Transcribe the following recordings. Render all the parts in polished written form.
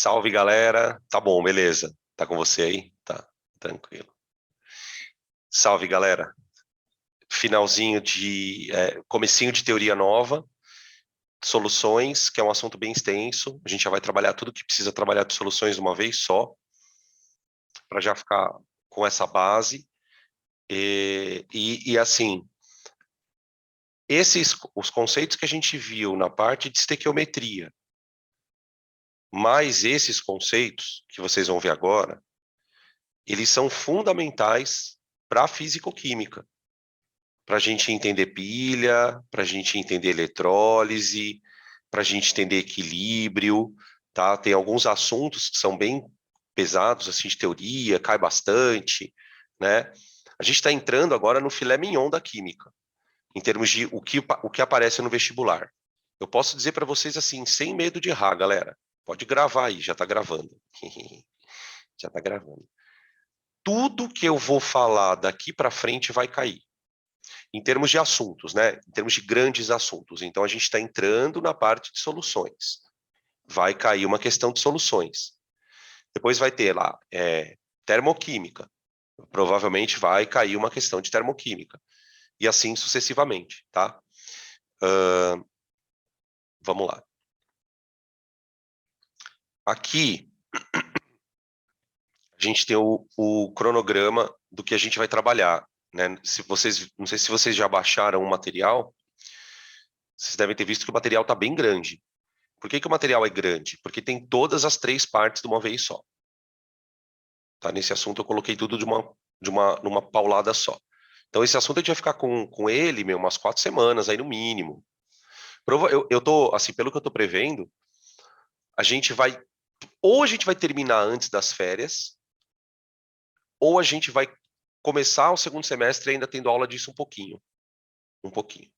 Salve, galera. Tá bom, beleza. Tá com você aí? Tá, tranquilo. Salve, galera. Finalzinho de, comecinho de teoria nova, soluções, que é um assunto bem extenso. A gente já vai trabalhar tudo que precisa trabalhar de soluções de uma vez só, para já ficar com essa base. E assim, os conceitos que a gente viu na parte de estequiometria, mais esses conceitos que vocês vão ver agora, eles são fundamentais para a fisicoquímica, para a gente entender pilha, para a gente entender eletrólise, para a gente entender equilíbrio, tá? Tem alguns assuntos que são bem pesados, assim, de teoria, cai bastante, né? A gente está entrando agora no filé mignon da química, em termos de o que aparece no vestibular. Eu posso dizer para vocês assim, sem medo de errar, galera. Pode gravar aí, já está gravando. Já está gravando. Tudo que eu vou falar daqui para frente vai cair em termos de assuntos, né? Em termos de grandes assuntos. Então, a gente está entrando na parte de soluções. Vai cair uma questão de soluções. Depois vai ter lá termoquímica. Provavelmente vai cair uma questão de termoquímica. E assim sucessivamente, tá? Vamos lá. Aqui, a gente tem o cronograma do que a gente vai trabalhar, né? Não sei se vocês já baixaram o material, vocês devem ter visto que o material está bem grande. Por que o material é grande? Porque tem todas as três partes de uma vez só. Tá? Nesse assunto eu coloquei tudo numa paulada só. Então esse assunto a gente vai ficar com ele, umas 4 semanas aí no mínimo. Eu tô, assim, pelo que eu tô prevendo, a gente vai, ou a gente vai terminar antes das férias, ou a gente vai começar o segundo semestre ainda tendo aula disso um pouquinho, porque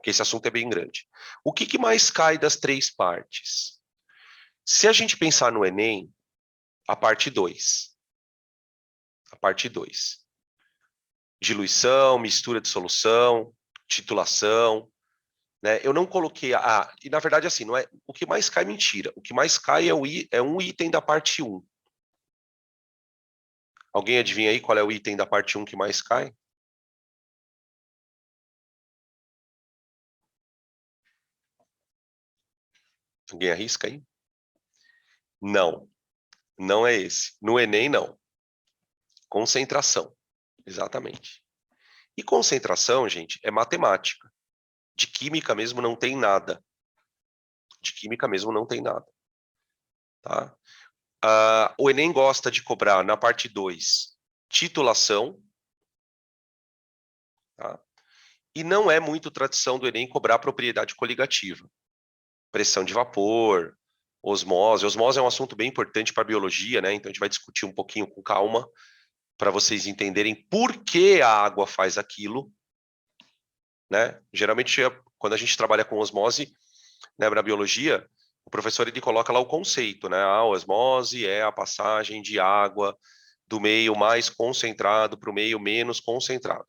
esse assunto é bem grande. O que mais cai das três partes? Se a gente pensar no Enem, a parte 2. A parte 2. Diluição, mistura de solução, titulação, né? Eu não coloquei e na verdade assim, não é o que mais cai mentira. O que mais cai é um item da parte 1. Alguém adivinha aí qual é o item da parte 1 que mais cai? Alguém arrisca aí? Não, não é esse. No Enem não. Concentração. Exatamente. E concentração, gente, é matemática. De química mesmo não tem nada. De química mesmo não tem nada, tá? O Enem gosta de cobrar na parte 2 titulação, tá? E não é muito tradição do Enem cobrar propriedade coligativa. Pressão de vapor, osmose. Osmose é um assunto bem importante para a biologia, né? Então a gente vai discutir um pouquinho com calma para vocês entenderem por que a água faz aquilo, né? Geralmente, quando a gente trabalha com osmose, né, na biologia, o professor ele coloca lá o conceito, né? A osmose é a passagem de água do meio mais concentrado para o meio menos concentrado,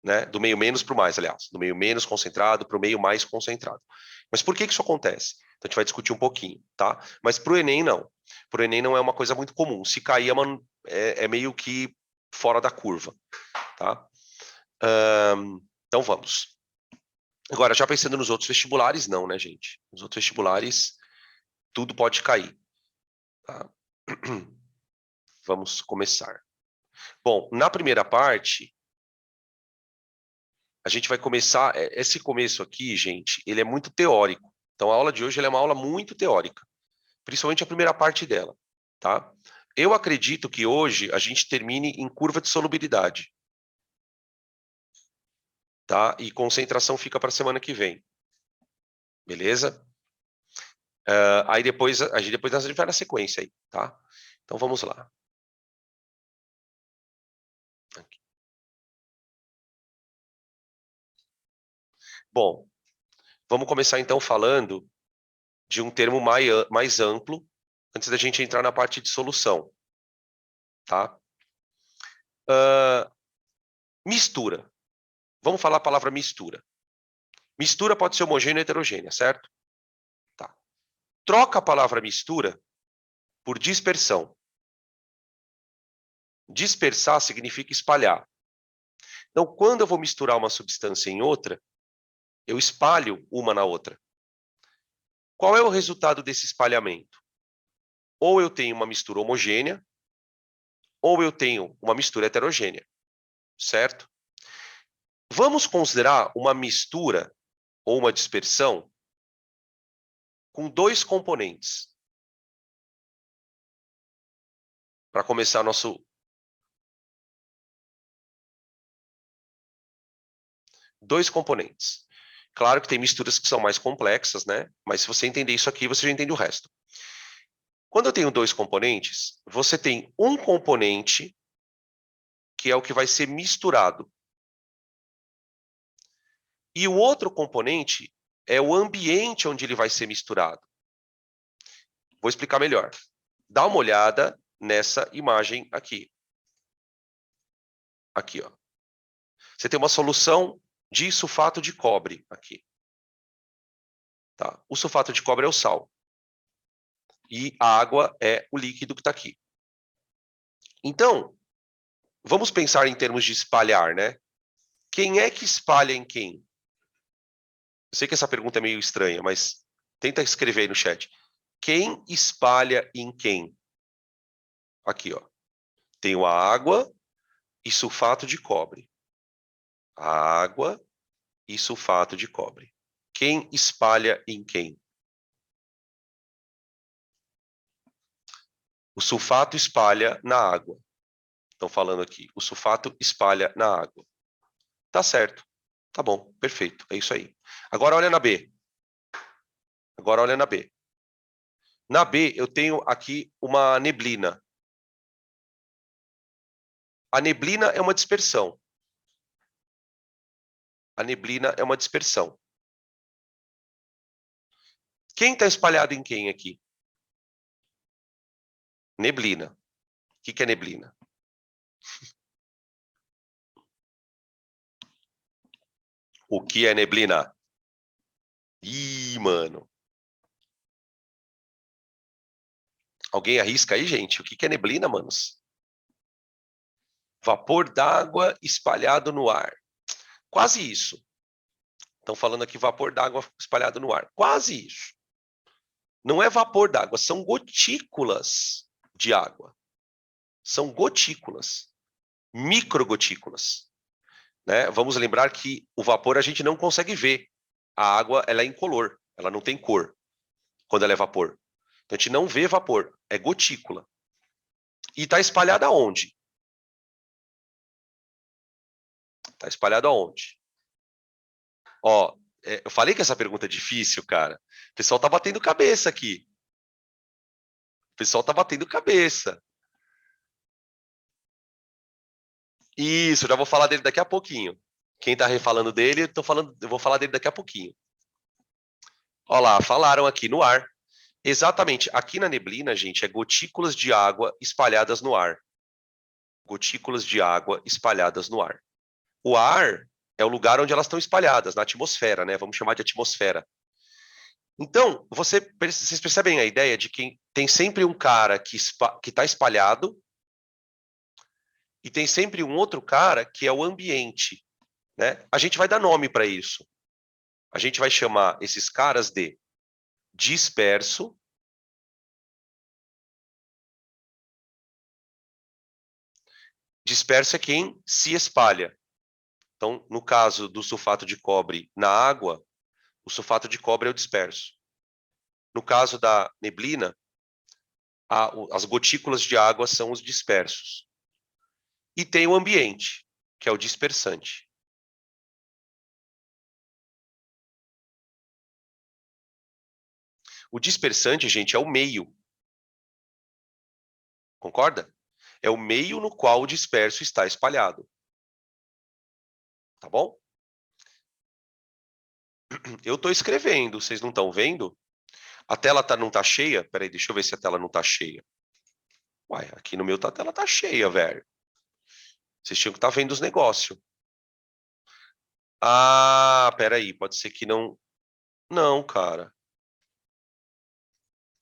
né? Do meio menos para o mais, aliás, do meio menos concentrado para o meio mais concentrado. Mas por que isso acontece? Então a gente vai discutir um pouquinho, tá? Mas para o Enem não. Para o Enem não é uma coisa muito comum. Se cair é meio que fora da curva, tá? Então vamos. Agora, já pensando nos outros vestibulares, não, né, gente? Nos outros vestibulares, tudo pode cair. Tá? Vamos começar. Bom, na primeira parte, a gente vai começar. Esse começo aqui, gente, ele é muito teórico. Então, a aula de hoje é uma aula muito teórica, principalmente a primeira parte dela, tá? Eu acredito que hoje a gente termine em curva de solubilidade, tá? E concentração fica para a semana que vem, beleza? Aí depois a gente vai na sequência aí, tá? Então vamos lá. Aqui. Bom, vamos começar então falando de um termo mais amplo, antes da gente entrar na parte de solução, tá? Mistura. Vamos falar a palavra mistura. Mistura pode ser homogênea ou heterogênea, certo? Tá. Troca a palavra mistura por dispersão. Dispersar significa espalhar. Então, quando eu vou misturar uma substância em outra, eu espalho uma na outra. Qual é o resultado desse espalhamento? Ou eu tenho uma mistura homogênea, ou eu tenho uma mistura heterogênea, certo? Vamos considerar uma mistura ou uma dispersão com dois componentes. Para começar nosso... Dois componentes. Claro que tem misturas que são mais complexas, né? Mas se você entender isso aqui, você já entende o resto. Quando eu tenho dois componentes, você tem um componente que é o que vai ser misturado. E o outro componente é o ambiente onde ele vai ser misturado. Vou explicar melhor. Dá uma olhada nessa imagem aqui. Aqui, ó. Você tem uma solução de sulfato de cobre aqui. Tá? O sulfato de cobre é o sal. E a água é o líquido que está aqui. Então, vamos pensar em termos de espalhar, né? Quem é que espalha em quem? Eu sei que essa pergunta é meio estranha, mas tenta escrever aí no chat. Quem espalha em quem? Aqui, ó. Tenho a água e sulfato de cobre. Água e sulfato de cobre. Quem espalha em quem? O sulfato espalha na água. Estão falando aqui. O sulfato espalha na água. Tá certo. Tá bom, perfeito. É isso aí. Agora olha na B. Agora olha na B. Na B, eu tenho aqui uma neblina. A neblina é uma dispersão. A neblina é uma dispersão. Quem está espalhado em quem aqui? Neblina. O que é neblina? O que é neblina? Ih, mano. Alguém arrisca aí, gente? O que é neblina, manos? Vapor d'água espalhado no ar. Quase isso. Estão falando aqui vapor d'água espalhado no ar. Quase isso. Não é vapor d'água, são gotículas de água. São gotículas. Microgotículas. Né? Vamos lembrar que o vapor a gente não consegue ver. A água ela é incolor, ela não tem cor quando ela é vapor. Então a gente não vê vapor, é gotícula. E está espalhada onde? Está espalhado aonde? Ó, eu falei que essa pergunta é difícil, cara. O pessoal tá batendo cabeça aqui. O pessoal tá batendo cabeça. Isso, já vou falar dele daqui a pouquinho. Quem tá refalando dele, eu vou falar dele daqui a pouquinho. Ó lá, falaram aqui no ar. Exatamente, aqui na neblina, gente, é gotículas de água espalhadas no ar. Gotículas de água espalhadas no ar. O ar é o lugar onde elas estão espalhadas, na atmosfera, né? Vamos chamar de atmosfera. Então, vocês percebem a ideia de que tem sempre um cara que está espalhado e tem sempre um outro cara que é o ambiente, né? A gente vai dar nome para isso. A gente vai chamar esses caras de disperso. Disperso é quem se espalha. Então, no caso do sulfato de cobre na água, o sulfato de cobre é o disperso. No caso da neblina, as gotículas de água são os dispersos. E tem o ambiente, que é o dispersante. O dispersante, gente, é o meio. Concorda? É o meio no qual o disperso está espalhado. Tá bom? Eu estou escrevendo, vocês não estão vendo? A tela não está cheia? Peraí, deixa eu ver se a tela não está cheia. Uai, aqui no meu a tela tá cheia, velho. Vocês tinham que estar vendo os negócios. Ah, peraí, pode ser que não... Não, cara.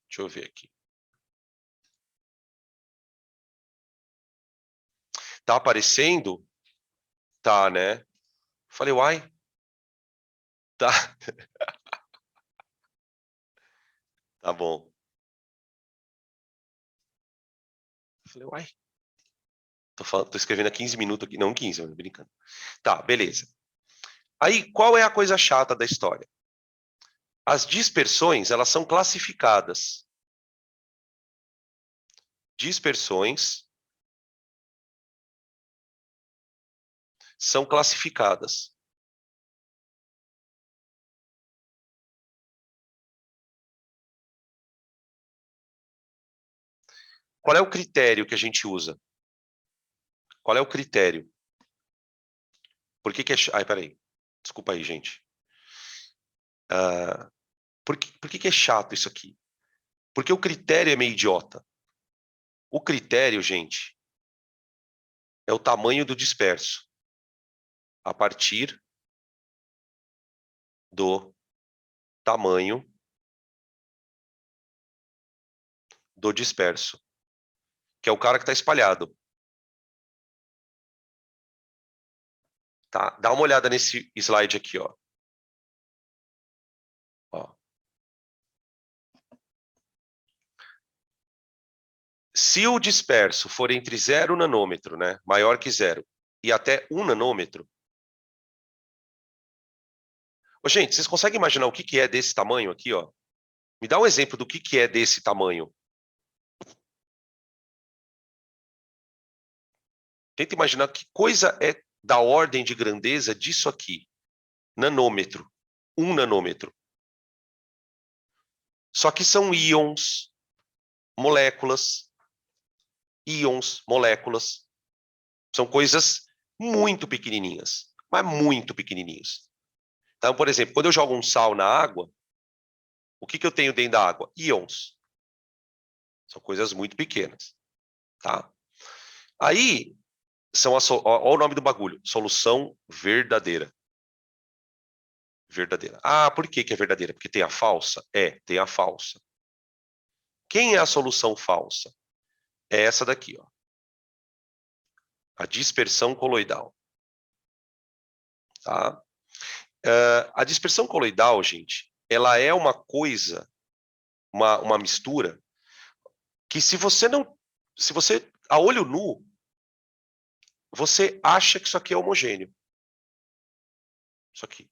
Deixa eu ver aqui. Tá aparecendo? Tá, né? Falei, uai. Tá. Tá bom. Falei, uai. Tô escrevendo há 15 minutos aqui. Não, 15, eu tô brincando. Tá, beleza. Aí, qual é a coisa chata da história? As dispersões, elas são classificadas. Dispersões são classificadas. Qual é o critério que a gente usa? Qual é o critério? Por que que é... Ai, peraí. Desculpa aí, gente. Por que que é chato isso aqui? Porque o critério é meio idiota. O critério, gente, é o tamanho do disperso a partir do tamanho do disperso, que é o cara que está espalhado. Tá? Dá uma olhada nesse slide aqui, ó. Ó. Se o disperso for entre 0 nanômetro, né, maior que 0, e até 1 nanômetro... Ô, gente, vocês conseguem imaginar o que que é desse tamanho aqui, ó? Me dá um exemplo do que é desse tamanho. Tenta imaginar que coisa é da ordem de grandeza disso aqui. Nanômetro. 1 nanômetro. Só que são íons, moléculas, íons, moléculas. São coisas muito pequenininhas, mas muito pequenininhas. Então, por exemplo, quando eu jogo um sal na água, o que que eu tenho dentro da água? Íons. São coisas muito pequenas, tá? Aí, olha o nome do bagulho, solução verdadeira. Verdadeira. Ah, por que que é verdadeira? Porque tem a falsa? É, tem a falsa. Quem é a solução falsa? É essa daqui, ó. A dispersão coloidal. Tá? A dispersão coloidal, gente, ela é uma coisa, uma mistura, que se você, a olho nu, você acha que isso aqui é homogêneo. Isso aqui.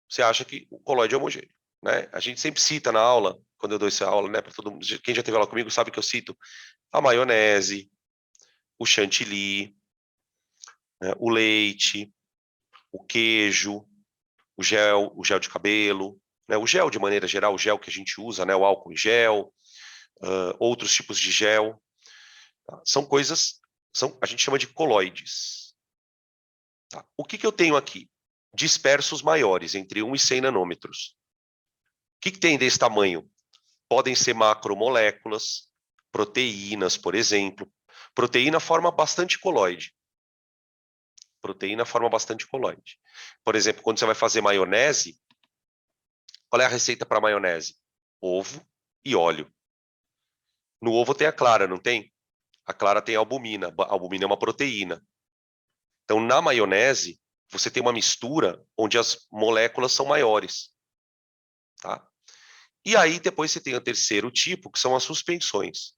Você acha que o coloide é homogêneo. Né? A gente sempre cita na aula, quando eu dou essa aula, né, para todo mundo, quem já teve aula comigo sabe que eu cito a maionese, o chantilly, né, o leite, o queijo, o gel de cabelo, né, o gel de maneira geral, o gel que a gente usa, né, o álcool em gel, outros tipos de gel, tá? São coisas, a gente chama de coloides. Tá? O que que eu tenho aqui? Dispersos maiores, entre 1 e 100 nanômetros. O que que tem desse tamanho? Podem ser macromoléculas, proteínas, por exemplo. Proteína forma bastante coloide. Proteína forma bastante coloide. Por exemplo, quando você vai fazer maionese, qual é a receita para maionese? Ovo e óleo. No ovo tem a clara, não tem? A clara tem albumina. A albumina é uma proteína. Então, na maionese, você tem uma mistura onde as moléculas são maiores. Tá? E aí, depois você tem o terceiro tipo, que são as suspensões.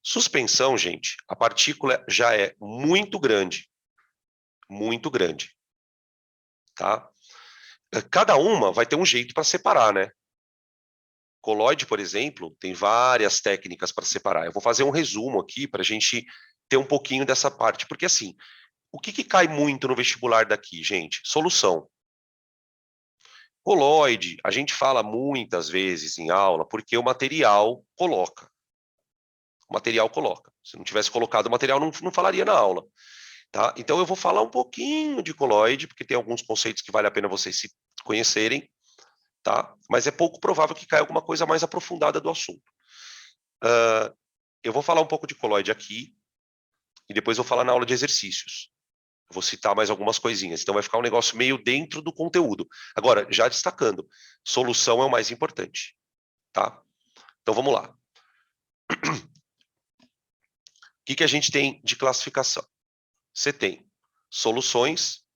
Suspensão, gente, a partícula já é muito grande. Muito grande. Tá? Cada uma vai ter um jeito para separar, né? Coloide, por exemplo, tem várias técnicas para separar. Eu vou fazer um resumo aqui para a gente ter um pouquinho dessa parte. Porque, assim, o que que cai muito no vestibular daqui, gente? Solução. Coloide, a gente fala muitas vezes em aula porque o material coloca. O material coloca. Se não tivesse colocado o material, não falaria na aula. Tá? Então, eu vou falar um pouquinho de coloide, porque tem alguns conceitos que vale a pena vocês se conhecerem. Tá? Mas é pouco provável que caia alguma coisa mais aprofundada do assunto. Eu vou falar um pouco de coloide aqui, e depois vou falar na aula de exercícios. Eu vou citar mais algumas coisinhas. Então vai ficar um negócio meio dentro do conteúdo. Agora, já destacando, solução é o mais importante. Tá? Então, vamos lá. O que a gente tem de classificação? Você tem soluções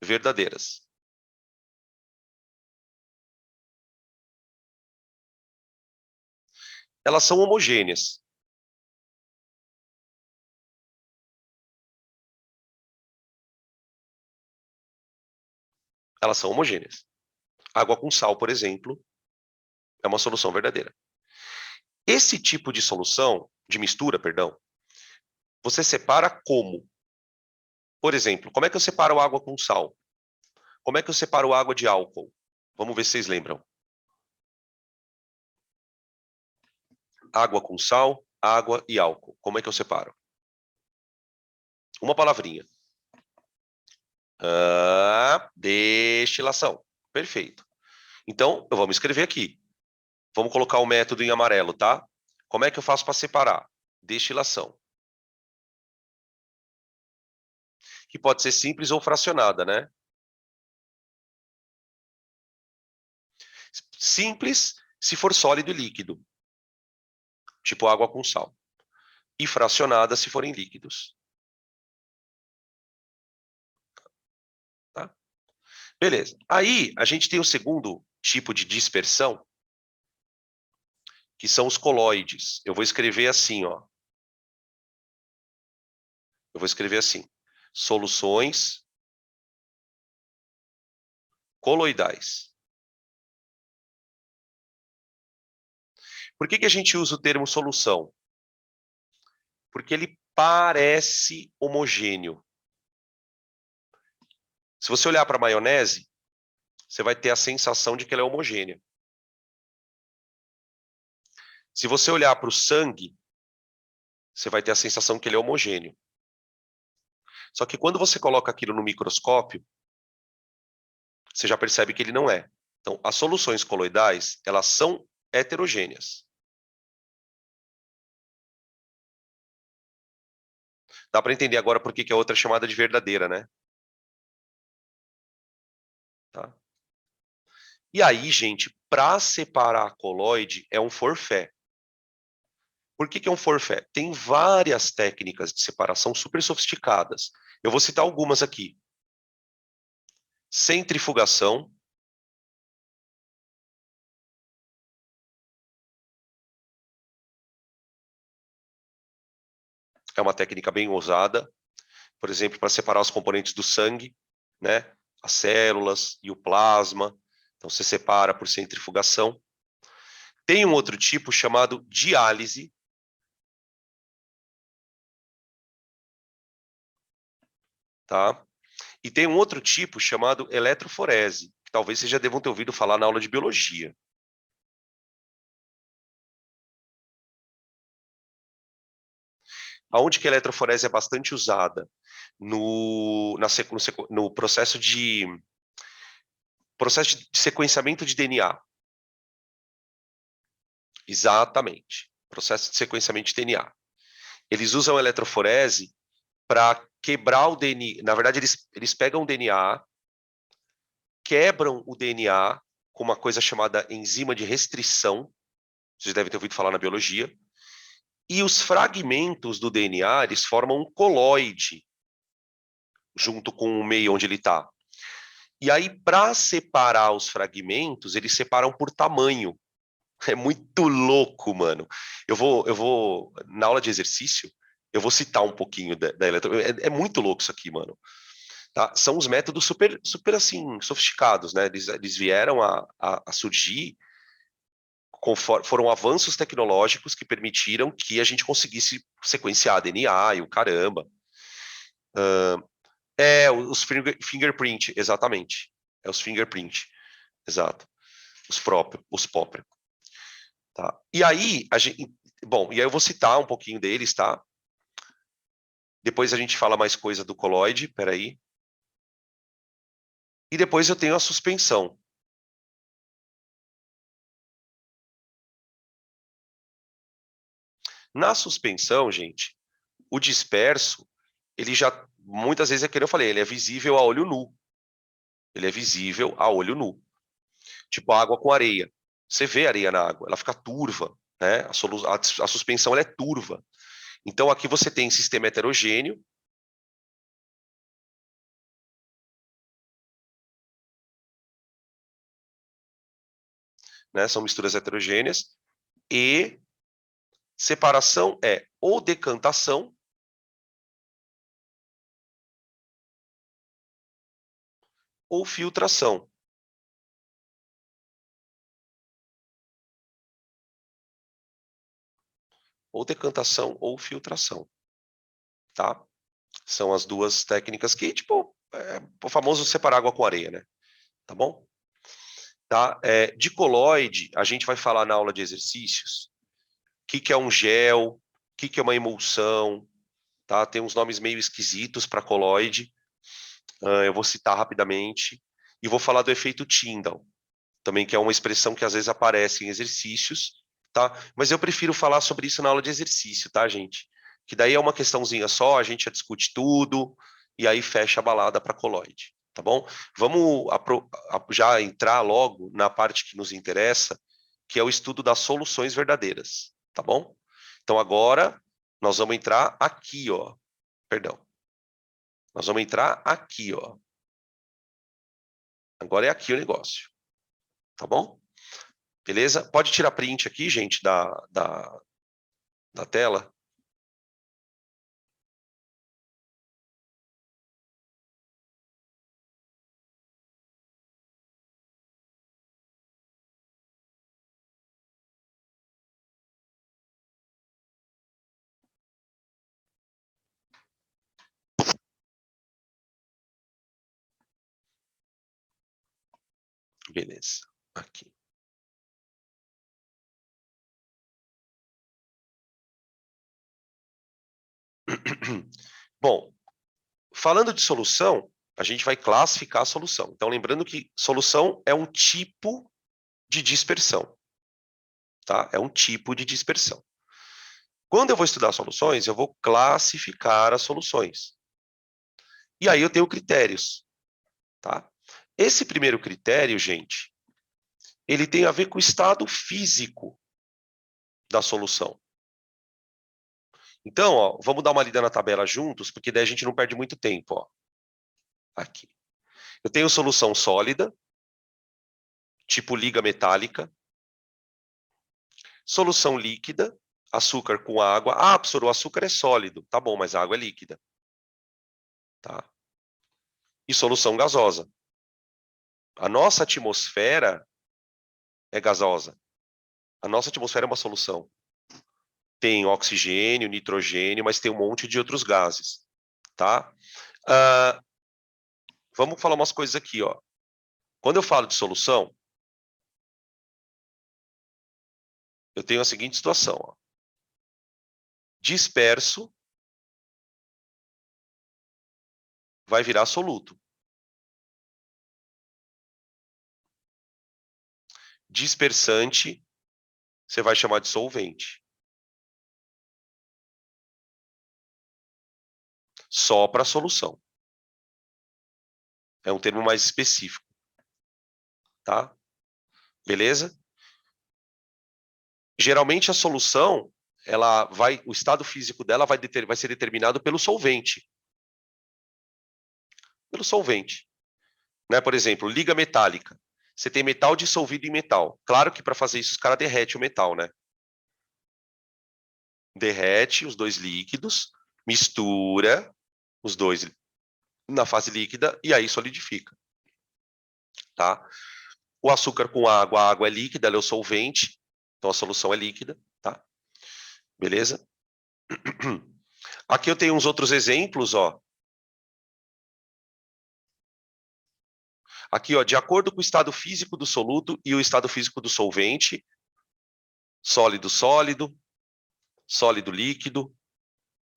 verdadeiras. Elas são homogêneas. Elas são homogêneas. Água com sal, por exemplo, é uma solução verdadeira. Esse tipo de solução, de mistura, perdão, você separa como? Por exemplo, como é que eu separo água com sal? Como é que eu separo água de álcool? Vamos ver se vocês lembram. Água com sal, água e álcool. Como é que eu separo? Uma palavrinha. Destilação. Perfeito. Então, vamos escrever aqui. Vamos colocar o método em amarelo, tá? Como é que eu faço para separar? Destilação. Que pode ser simples ou fracionada, né? Simples se for sólido e líquido, tipo água com sal. E fracionada se forem líquidos. Tá? Beleza. Aí, a gente tem o segundo tipo de dispersão, que são os coloides. Eu vou escrever assim, ó. Eu vou escrever assim. Soluções coloidais. Por que a gente usa o termo solução? Porque ele parece homogêneo. Se você olhar para a maionese, você vai ter a sensação de que ela é homogênea. Se você olhar para o sangue, você vai ter a sensação que ele é homogêneo. Só que quando você coloca aquilo no microscópio, você já percebe que ele não é. Então, as soluções coloidais, elas são heterogêneas. Dá para entender agora por que a outra é chamada de verdadeira, né? Tá? E aí, gente, para separar a coloide é um forfé. Por que é um forfé? Tem várias técnicas de separação super sofisticadas. Eu vou citar algumas aqui. Centrifugação. É uma técnica bem ousada. Por exemplo, para separar os componentes do sangue, né? As células e o plasma. Então, você separa por centrifugação. Tem um outro tipo chamado diálise. Tá? E tem um outro tipo chamado eletroforese, que talvez vocês já devam ter ouvido falar na aula de biologia. Aonde que a eletroforese é bastante usada? No processo de sequenciamento de DNA. Exatamente. Processo de sequenciamento de DNA. Eles usam a eletroforese para quebrar o DNA. Na verdade, eles pegam o DNA, quebram o DNA com uma coisa chamada enzima de restrição. Vocês devem ter ouvido falar na biologia. E os fragmentos do DNA, eles formam um coloide junto com o meio onde ele está. E aí, para separar os fragmentos, eles separam por tamanho. É muito louco, mano. Na aula de exercício, eu vou citar um pouquinho da eletro. É muito louco isso aqui, mano. Tá? São os métodos super, super assim, sofisticados, né? Eles vieram a surgir conforme foram avanços tecnológicos que permitiram que a gente conseguisse sequenciar DNA e o caramba. Os fingerprint, exatamente. É os fingerprint, exato. Os próprios. Tá? E aí, bom, e aí eu vou citar um pouquinho deles, tá? Depois a gente fala mais coisa do coloide, peraí. E depois eu tenho a suspensão. Na suspensão, gente, o disperso, ele já, muitas vezes é que eu falei, ele é visível a olho nu. Ele é visível a olho nu. tipo água com areia. Você vê areia na água, ela fica turva, né? A suspensão ela é turva. Então aqui você tem sistema heterogêneo, né? São misturas heterogêneas, e separação é ou decantação ou filtração. Ou decantação ou filtração, tá? São as duas técnicas que, tipo, o famoso separar água com areia, né? Tá bom? Tá? De coloide, a gente vai falar na aula de exercícios o que é um gel, o que é uma emulsão, tá? Tem uns nomes meio esquisitos para coloide, eu vou citar rapidamente, e vou falar do efeito Tyndall, também, que é uma expressão que às vezes aparece em exercícios, tá? Mas eu prefiro falar sobre isso na aula de exercício, tá, gente? Que daí é uma questãozinha só, a gente já discute tudo, e aí fecha a balada para coloide, tá bom? Vamos já entrar logo na parte que nos interessa, que é o estudo das soluções verdadeiras, tá bom? Então agora nós vamos entrar aqui, ó. Perdão. Nós vamos entrar aqui, ó. Agora é aqui o negócio, tá bom? Beleza? Pode tirar print aqui, gente, da tela. Beleza. Aqui. Bom, falando de solução, a gente vai classificar a solução. Então, lembrando que solução é um tipo de dispersão, tá? É um tipo de dispersão. Quando eu vou estudar soluções, eu vou classificar as soluções. E aí eu tenho critérios, tá? Esse primeiro critério, gente, ele tem a ver com o estado físico da solução. Então, ó, vamos dar uma lida na tabela juntos, porque daí a gente não perde muito tempo, ó. Aqui. Eu tenho solução sólida, tipo liga metálica. Solução líquida, açúcar com água. Ah, professor, o açúcar é sólido. Tá bom, mas a água é líquida. Tá? E solução gasosa. A nossa atmosfera é gasosa. A nossa atmosfera é uma solução. Tem oxigênio, nitrogênio, mas tem um monte de outros gases. Tá? Vamos falar umas coisas aqui, ó. Quando eu falo de solução, eu tenho a seguinte situação, ó. Disperso vai virar soluto. Dispersante, você vai chamar de solvente. Só para solução. É um termo mais específico. Tá? Beleza? Geralmente a solução, o estado físico dela vai ser determinado pelo solvente. Pelo solvente. Né? Por exemplo, liga metálica. Você tem metal dissolvido em metal. Claro que para fazer isso os caras derretem o metal, né? Derrete os dois líquidos, mistura os dois na fase líquida e aí solidifica. Tá? O açúcar com água, a água é líquida, ela é o solvente, então a solução é líquida, tá? Beleza? Aqui eu tenho uns outros exemplos, ó. Aqui, ó, de acordo com o estado físico do soluto e o estado físico do solvente, sólido, sólido, sólido, líquido,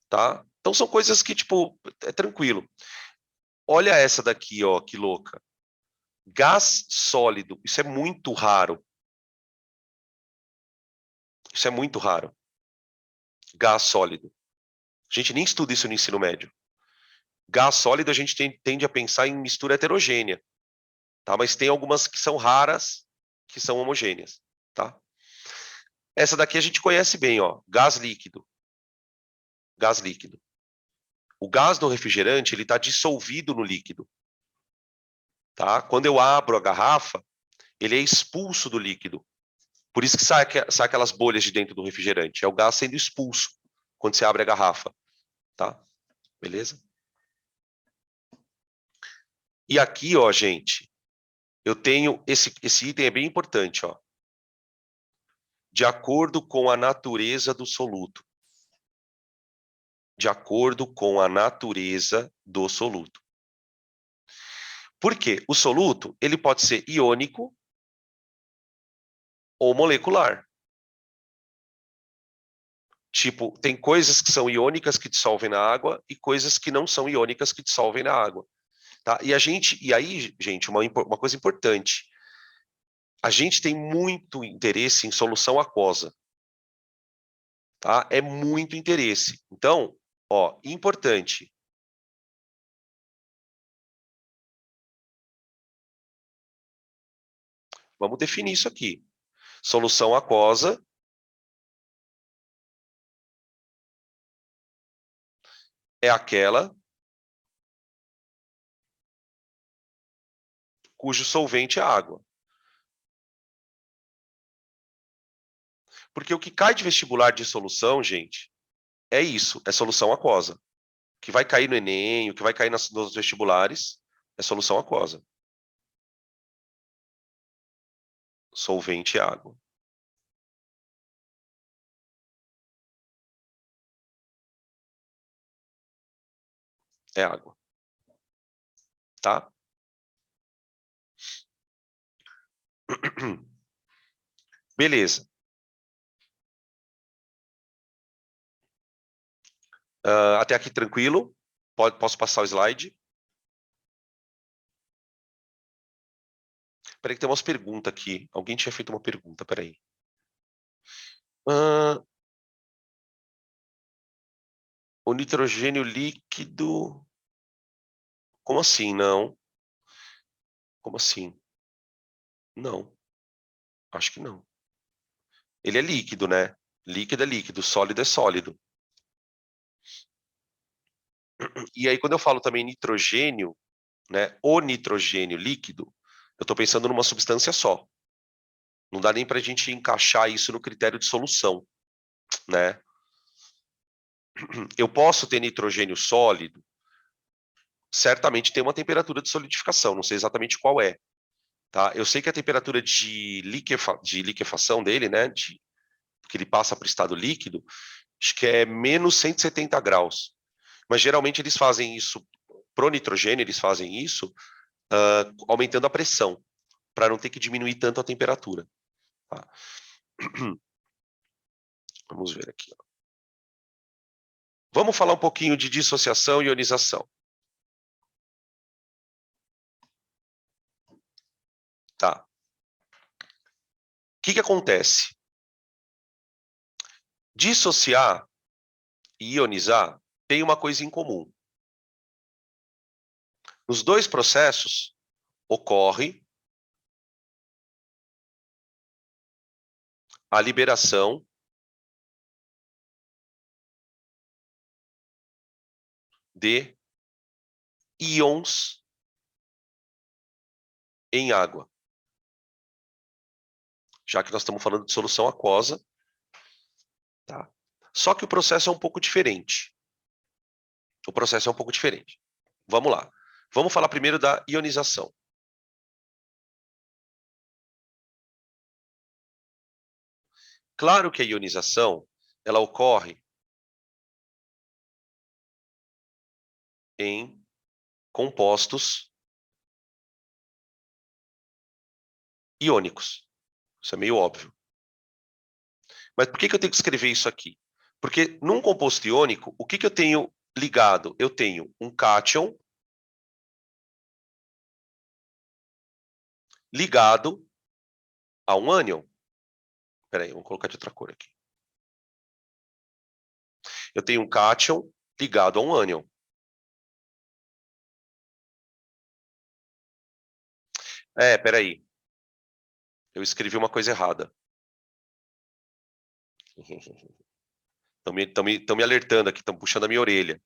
tá? Então são coisas que, tipo, é tranquilo. Olha essa daqui, ó, que louca. Gás sólido, isso é muito raro. Isso é muito raro. Gás sólido. A gente nem estuda isso no ensino médio. Gás sólido a gente tende a pensar em mistura heterogênea, tá? Mas tem algumas que são raras que são homogêneas, tá? Essa daqui a gente conhece bem, ó, gás líquido. Gás líquido. O gás do refrigerante, ele está dissolvido no líquido, tá? Quando eu abro a garrafa, ele é expulso do líquido. Por isso que sai aquelas bolhas de dentro do refrigerante. É o gás sendo expulso quando você abre a garrafa, tá? Beleza? E aqui, ó, gente, eu tenho esse item é bem importante, ó. De acordo com a natureza do soluto. De acordo com a natureza do soluto. Por quê? O soluto, ele pode ser iônico ou molecular. Tipo, tem coisas que são iônicas que dissolvem na água e coisas que não são iônicas que dissolvem na água. Tá? E aí, gente, uma coisa importante. A gente tem muito interesse em solução aquosa. Tá? É muito interesse. Então, ó, importante. Vamos definir isso aqui. Solução aquosa é aquela cujo solvente é água. Porque o que cai de vestibular de solução, gente, é isso, é solução aquosa. O que vai cair no Enem, o que vai cair nos vestibulares, é solução aquosa. Solvente é água. É água. Tá? Beleza. Até aqui tranquilo? Posso passar o slide? Peraí que tem umas perguntas aqui. Alguém tinha feito uma pergunta, peraí. O nitrogênio líquido... Como assim, não? Como assim? Não. Acho que não. Ele é líquido, né? Líquido é líquido, sólido é sólido. E aí, quando eu falo também nitrogênio, né? O nitrogênio líquido, eu estou pensando numa substância só. Não dá nem para a gente encaixar isso no critério de solução, né? Eu posso ter nitrogênio sólido, certamente tem uma temperatura de solidificação, não sei exatamente qual é, tá? Eu sei que a temperatura de liquefação dele, né, que ele passa para o estado líquido, acho que é menos 170 graus. Mas geralmente eles fazem isso, pro nitrogênio, eles fazem isso aumentando a pressão, para não ter que diminuir tanto a temperatura. Tá? Vamos ver aqui. Ó. Vamos falar um pouquinho de dissociação e ionização. Tá. O que acontece? Dissociar e ionizar tem uma coisa em comum. Nos dois processos, ocorre a liberação de íons em água. Já que nós estamos falando de solução aquosa, tá? Só que o processo é um pouco diferente. O processo é um pouco diferente. Vamos lá. Vamos falar primeiro da ionização. Claro que a ionização, ela ocorre em compostos iônicos. Isso é meio óbvio. Mas por que eu tenho que escrever isso aqui? Porque num composto iônico, o que eu tenho ligado? Eu tenho um cátion ligado a um ânion. Espera aí, vamos colocar de outra cor aqui. Eu tenho um cátion ligado a um ânion. Espera aí. Eu escrevi uma coisa errada. Estão me alertando aqui, estão puxando a minha orelha.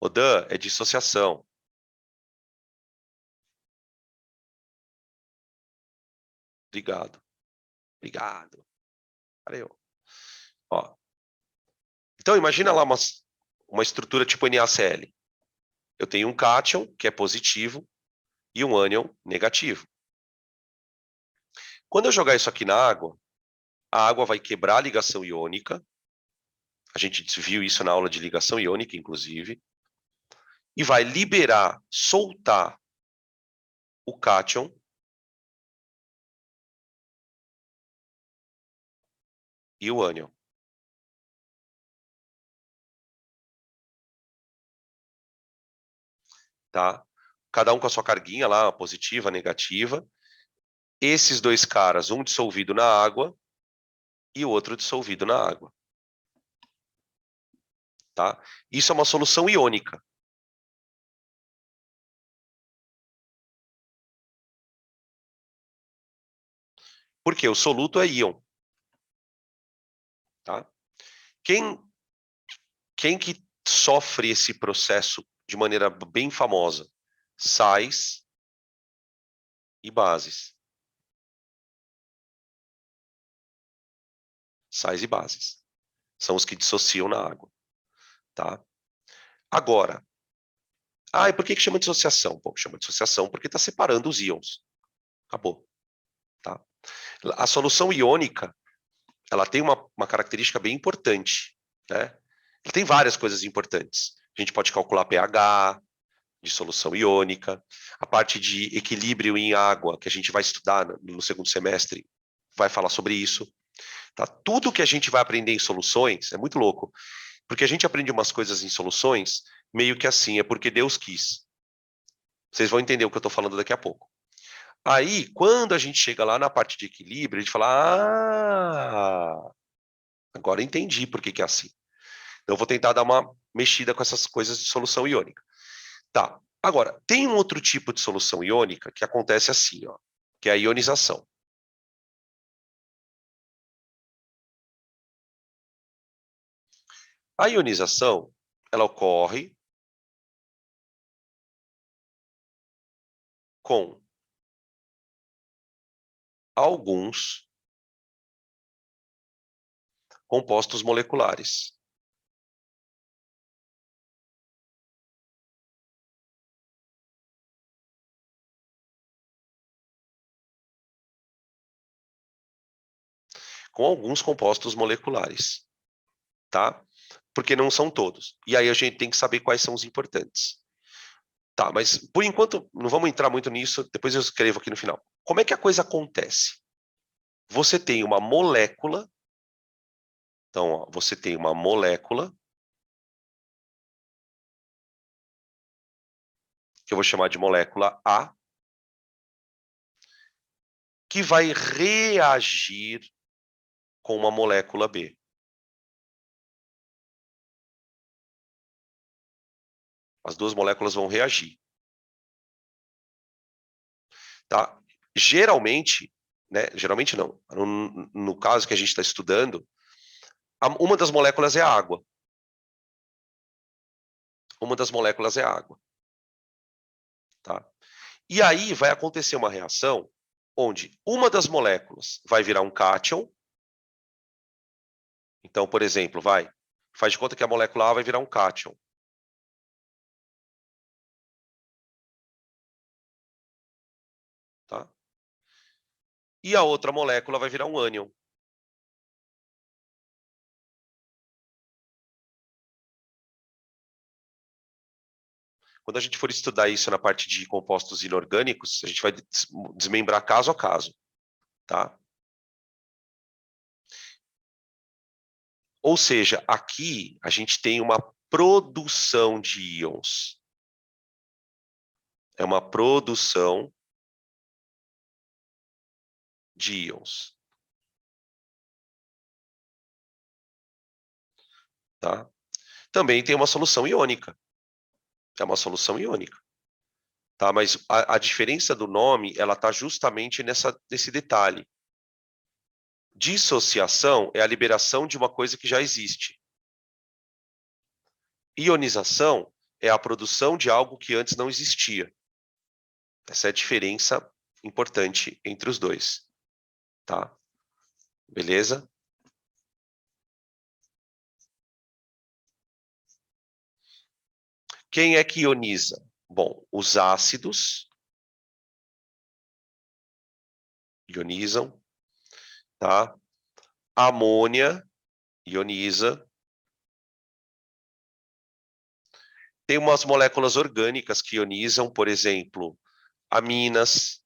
O Dan é dissociação. Obrigado. Obrigado. Valeu. Ó. Então, imagina lá uma estrutura tipo NaCl. Eu tenho um cátion, que é positivo, e um ânion negativo. Quando eu jogar isso aqui na água, a água vai quebrar a ligação iônica. A gente viu isso na aula de ligação iônica, inclusive. E vai liberar, soltar o cátion e o ânion. Tá? Cada um com a sua carguinha lá, positiva, negativa. Esses dois caras, um dissolvido na água e o outro dissolvido na água. Tá? Isso é uma solução iônica. Porque o soluto é íon. Tá? Quem que sofre esse processo de maneira bem famosa? Sais e bases. Sais e bases. São os que dissociam na água. Tá? Agora, e por que chama de dissociação? Pô, chama de dissociação porque está separando os íons. Acabou. Tá? A solução iônica, ela tem uma característica bem importante. Né? Ela tem várias coisas importantes. A gente pode calcular pH de solução iônica, a parte de equilíbrio em água, que a gente vai estudar no segundo semestre, vai falar sobre isso. Tá? Tudo que a gente vai aprender em soluções é muito louco, porque a gente aprende umas coisas em soluções meio que assim, é porque Deus quis. Vocês vão entender o que eu estou falando daqui a pouco. Aí, quando a gente chega lá na parte de equilíbrio, a gente fala, agora entendi por que é assim. Então, eu vou tentar dar uma mexida com essas coisas de solução iônica. Tá. Agora, tem um outro tipo de solução iônica que acontece assim, ó, que é a ionização. A ionização, ela ocorre com alguns compostos moleculares. Com alguns compostos moleculares, tá? Porque não são todos. E aí a gente tem que saber quais são os importantes. Tá, mas por enquanto não vamos entrar muito nisso, depois eu escrevo aqui no final. Como é que a coisa acontece? Você tem uma molécula, então ó, você tem uma molécula, que eu vou chamar de molécula A, que vai reagir com uma molécula B. As duas moléculas vão reagir. Tá? Geralmente, né, geralmente não, no caso que a gente está estudando, uma das moléculas é a água. Uma das moléculas é a água. Tá? E aí vai acontecer uma reação onde uma das moléculas vai virar um cátion. Então, por exemplo, faz de conta que a molécula A vai virar um cátion. Tá? E a outra molécula vai virar um ânion. Quando a gente for estudar isso na parte de compostos inorgânicos, a gente vai desmembrar caso a caso. Tá? Ou seja, aqui a gente tem uma produção de íons. É uma produção de íons. Tá? Também tem uma solução iônica. É uma solução iônica. Tá? Mas a diferença do nome, ela está justamente nesse detalhe. Dissociação é a liberação de uma coisa que já existe. Ionização é a produção de algo que antes não existia. Essa é a diferença importante entre os dois, tá? Beleza? Quem é que ioniza? Bom, os ácidos ionizam, tá? A amônia ioniza. Tem umas moléculas orgânicas que ionizam, por exemplo, aminas,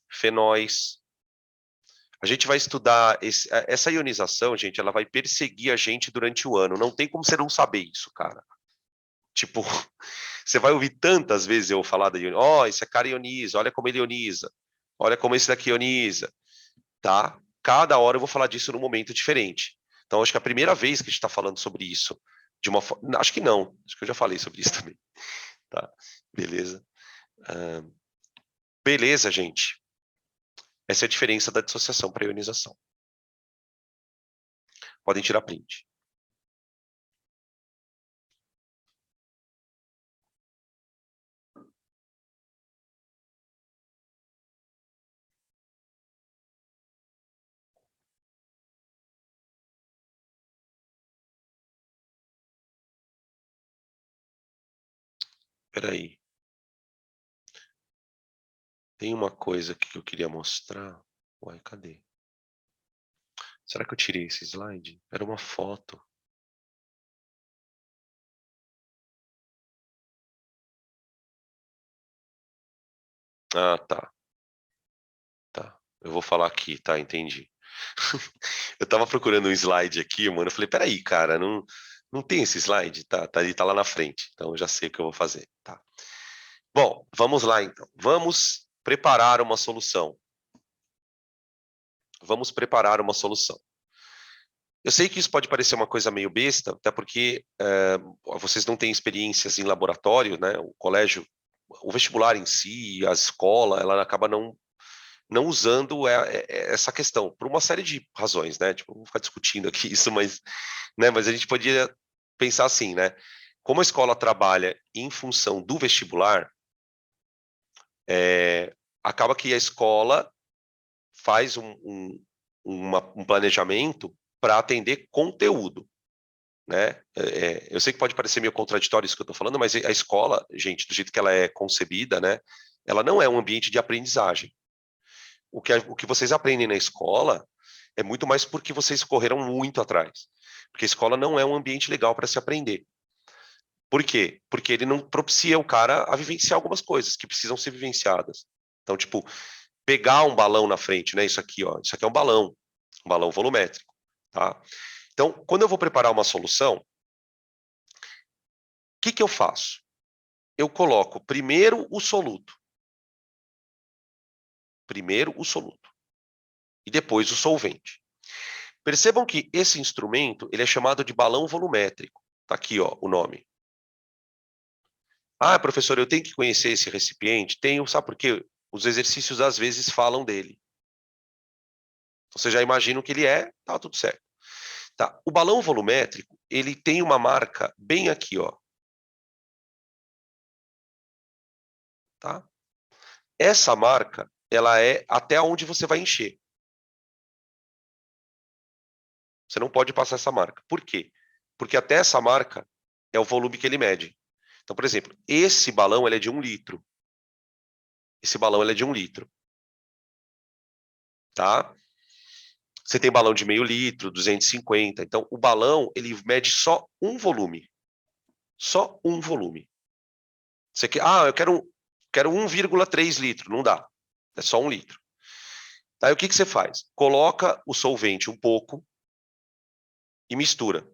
fenóis. A gente vai estudar essa ionização, gente, ela vai perseguir a gente durante o ano. Não tem como você não saber isso, cara. Tipo, você vai ouvir tantas vezes eu falar da ionização. Ó, esse cara ioniza, olha como ele ioniza. Olha como esse daqui ioniza, tá? Cada hora eu vou falar disso num momento diferente. Então, acho que é a primeira vez que a gente está falando sobre isso. De uma forma. Acho que não. Acho que eu já falei sobre isso também. Tá? Beleza. Beleza, gente. Essa é a diferença da dissociação para ionização. Podem tirar print. Espera aí. Tem uma coisa aqui que eu queria mostrar. Uai, cadê? Será que eu tirei esse slide? Era uma foto. Ah, tá. Tá. Eu vou falar aqui, tá? Entendi. Eu tava procurando um slide aqui, mano. Eu falei, peraí, cara, não tem esse slide? Tá, ele tá lá na frente. Então eu já sei o que eu vou fazer. Tá. Bom, vamos lá então. Vamos preparar uma solução. Vamos preparar uma solução. Eu sei que isso pode parecer uma coisa meio besta, até porque vocês não têm experiências em laboratório, né? O colégio, o vestibular em si, a escola, ela acaba não usando essa questão, por uma série de razões, né? Tipo, não vou ficar discutindo aqui isso, mas, né? Mas a gente podia pensar assim, né? Como a escola trabalha em função do vestibular, acaba que a escola faz um planejamento para atender conteúdo, né? Eu sei que pode parecer meio contraditório isso que eu estou falando, mas a escola, gente, do jeito que ela é concebida, né? Ela não é um ambiente de aprendizagem. O que vocês aprendem na escola é muito mais porque vocês correram muito atrás. Porque a escola não é um ambiente legal para se aprender. Por quê? Porque ele não propicia o cara a vivenciar algumas coisas que precisam ser vivenciadas. Então, tipo, pegar um balão na frente, né? Isso aqui, ó, isso aqui é um balão volumétrico, tá? Então, quando eu vou preparar uma solução, o que eu faço? Eu coloco primeiro o soluto e depois o solvente. Percebam que esse instrumento ele é chamado de balão volumétrico. Tá aqui, ó, o nome. Ah, professor, eu tenho que conhecer esse recipiente? Tenho, sabe por quê? Os exercícios às vezes falam dele. Você já imagina o que ele é, tá tudo certo. Tá. O balão volumétrico, ele tem uma marca bem aqui, ó. Tá? Essa marca, ela é até onde você vai encher. Você não pode passar essa marca. Por quê? Porque até essa marca é o volume que ele mede. Então, por exemplo, esse balão ele é de 1 litro. Esse balão ele é de 1 litro. Tá? Você tem balão de meio litro, 250. Então, o balão ele mede só um volume. Só um volume. Você quer, eu quero 1,3 litro. Não dá. É só 1 litro. Aí o que você faz? Coloca o solvente um pouco e mistura.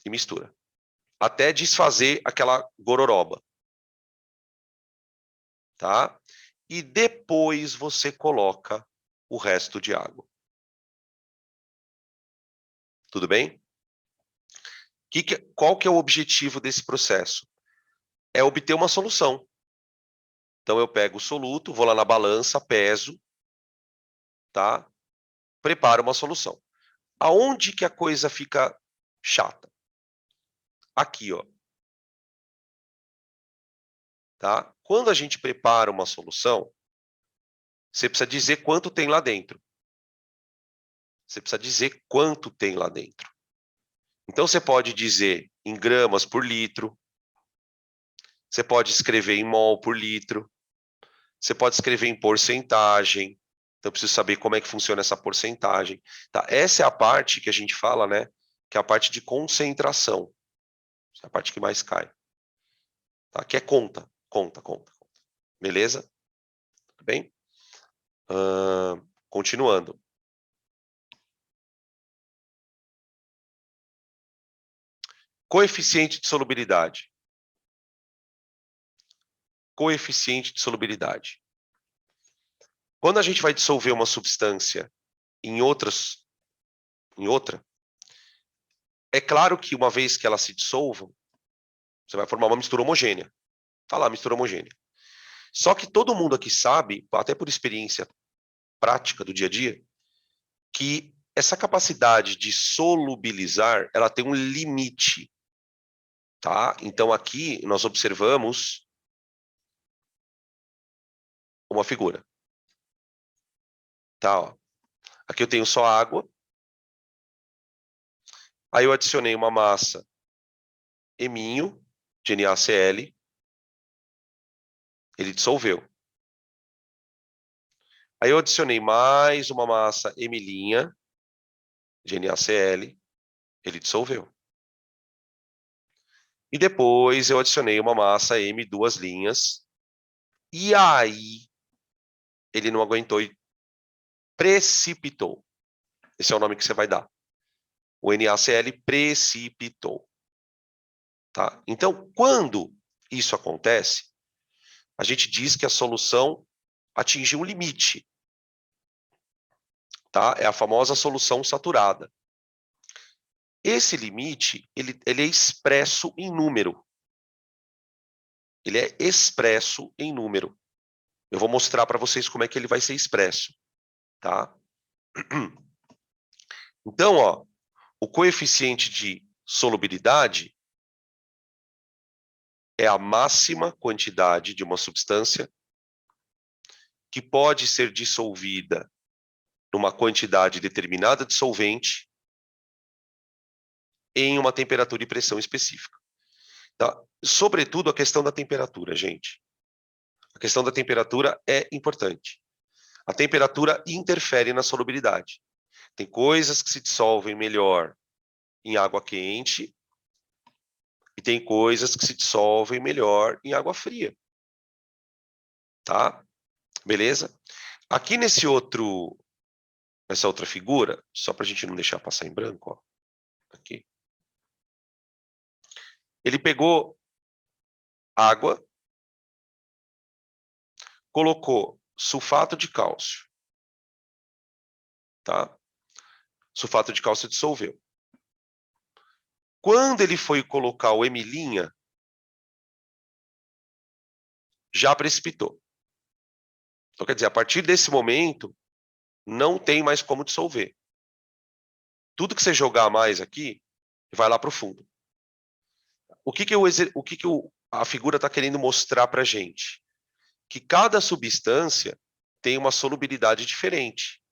E mistura. Até desfazer aquela gororoba. Tá? E depois você coloca o resto de água. Tudo bem? Qual que é o objetivo desse processo? É obter uma solução. Então, eu pego o soluto, vou lá na balança, peso, tá? Preparo uma solução. Aonde que a coisa fica chata? Aqui, ó. Tá? Quando a gente prepara uma solução, você precisa dizer quanto tem lá dentro. Você precisa dizer quanto tem lá dentro. Então, você pode dizer em gramas por litro, você pode escrever em mol por litro, você pode escrever em porcentagem. Então, eu preciso saber como é que funciona essa porcentagem. Tá? Essa é a parte que a gente fala, né? Que é a parte de concentração. Essa é a parte que mais cai. Tá? Que é conta. Beleza? Tudo bem? Continuando. Coeficiente de solubilidade. Coeficiente de solubilidade. Quando a gente vai dissolver uma substância em outra, é claro que uma vez que ela se dissolva, você vai formar uma mistura homogênea. Tá lá, mistura homogênea. Só que todo mundo aqui sabe, até por experiência prática do dia a dia, que essa capacidade de solubilizar, ela tem um limite, tá? Então aqui nós observamos uma figura, tá? Ó. Aqui eu tenho só água. Aí eu adicionei uma massa eminho de NaCl, ele dissolveu. Aí eu adicionei mais uma massa emilinha de NaCl, ele dissolveu. E depois eu adicionei uma massa M duas linhas, e aí ele não aguentou e precipitou. Esse é o nome que você vai dar. O NaCl precipitou. Tá? Então, quando isso acontece, a gente diz que a solução atingiu um limite. Tá? É a famosa solução saturada. Esse limite, ele é expresso em número. Ele é expresso em número. Eu vou mostrar para vocês como é que ele vai ser expresso. Tá? Então, ó, o coeficiente de solubilidade é a máxima quantidade de uma substância que pode ser dissolvida numa quantidade determinada de solvente em uma temperatura e pressão específica. Tá? Sobretudo a questão da temperatura, gente. A questão da temperatura é importante. A temperatura interfere na solubilidade. Tem coisas que se dissolvem melhor em água quente e tem coisas que se dissolvem melhor em água fria. Tá? Beleza? Aqui nessa outra figura, só para a gente não deixar passar em branco, ó, aqui. Ele pegou água, colocou sulfato de cálcio, tá? Sulfato de cálcio dissolveu. Quando ele foi colocar o emilinha, já precipitou. Então, quer dizer, a partir desse momento, não tem mais como dissolver. Tudo que você jogar mais aqui, vai lá para o fundo. A figura está querendo mostrar para a gente? Que cada substância tem uma solubilidade diferente.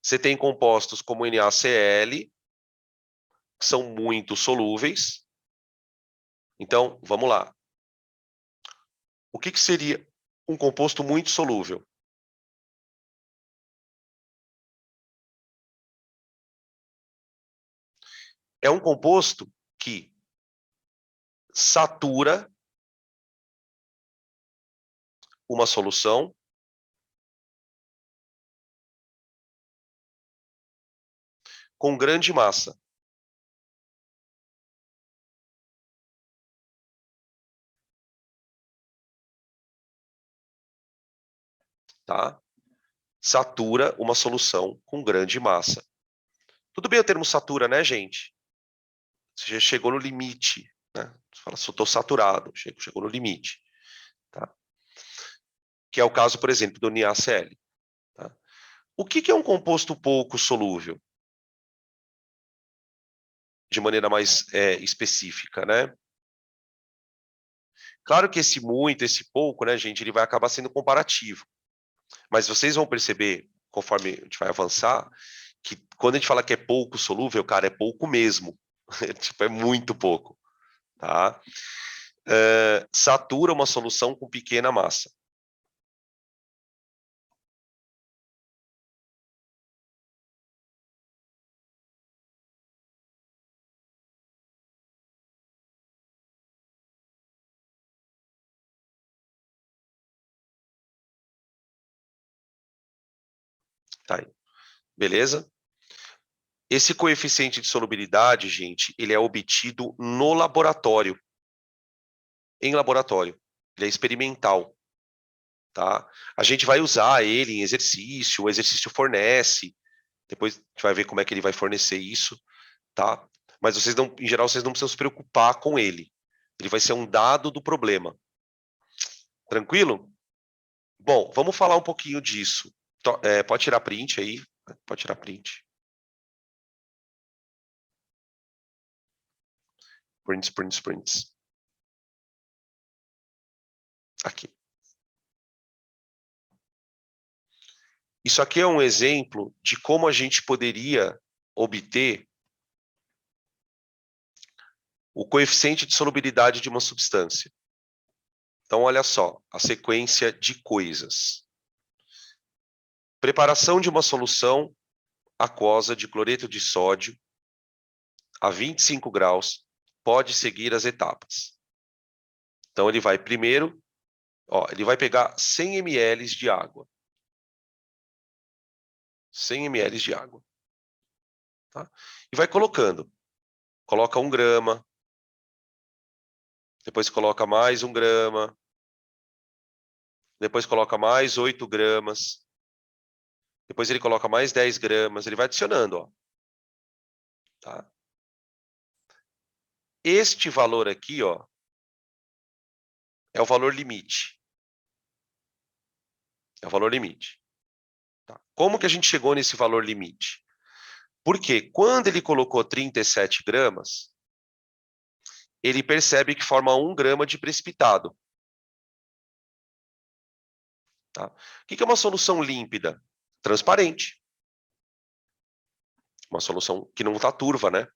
Você tem compostos como NaCl, que são muito solúveis. Então, vamos lá. O que seria um composto muito solúvel? É um composto que satura uma solução com grande massa. Tá? Satura uma solução com grande massa. Tudo bem o termo satura, né, gente? Você já chegou no limite, né? Você fala, estou saturado, chegou no limite. tá? Que é o caso, por exemplo, do NaCl. Tá? O que é um composto pouco solúvel? De maneira mais específica, né? Claro que esse muito, esse pouco, né, gente, ele vai acabar sendo comparativo. Mas vocês vão perceber, conforme a gente vai avançar, que quando a gente fala que é pouco solúvel, cara, é pouco mesmo. Tipo, é muito pouco, tá? Satura uma solução com pequena massa. Tá aí. Beleza? Esse coeficiente de solubilidade, gente, ele é obtido no laboratório. Em laboratório. Ele é experimental. Tá? A gente vai usar ele em exercício, o exercício fornece, depois a gente vai ver como é que ele vai fornecer isso, tá? Mas vocês não, em geral, vocês não precisam se preocupar com ele. Ele vai ser um dado do problema. Tranquilo? Bom, vamos falar um pouquinho disso. Pode tirar print aí. Pode tirar print. Prints. Aqui. Isso aqui é um exemplo de como a gente poderia obter o coeficiente de solubilidade de uma substância. Então, olha só, a sequência de coisas. Preparação de uma solução aquosa de cloreto de sódio a 25 graus pode seguir as etapas. Então, ele vai primeiro, ele vai pegar 100 ml de água. 100 ml de água. Tá? E vai colocando. Coloca 1 grama, depois coloca mais 1 grama, depois coloca mais 8 gramas, depois ele coloca mais 10 gramas, ele vai adicionando, ó. Tá? Este valor aqui, ó, é o valor limite. É o valor limite. Tá? Como que a gente chegou nesse valor limite? Porque quando ele colocou 37 gramas, ele percebe que forma 1 grama de precipitado. Tá? O que é uma solução límpida? Transparente. Uma solução que não está turva, né?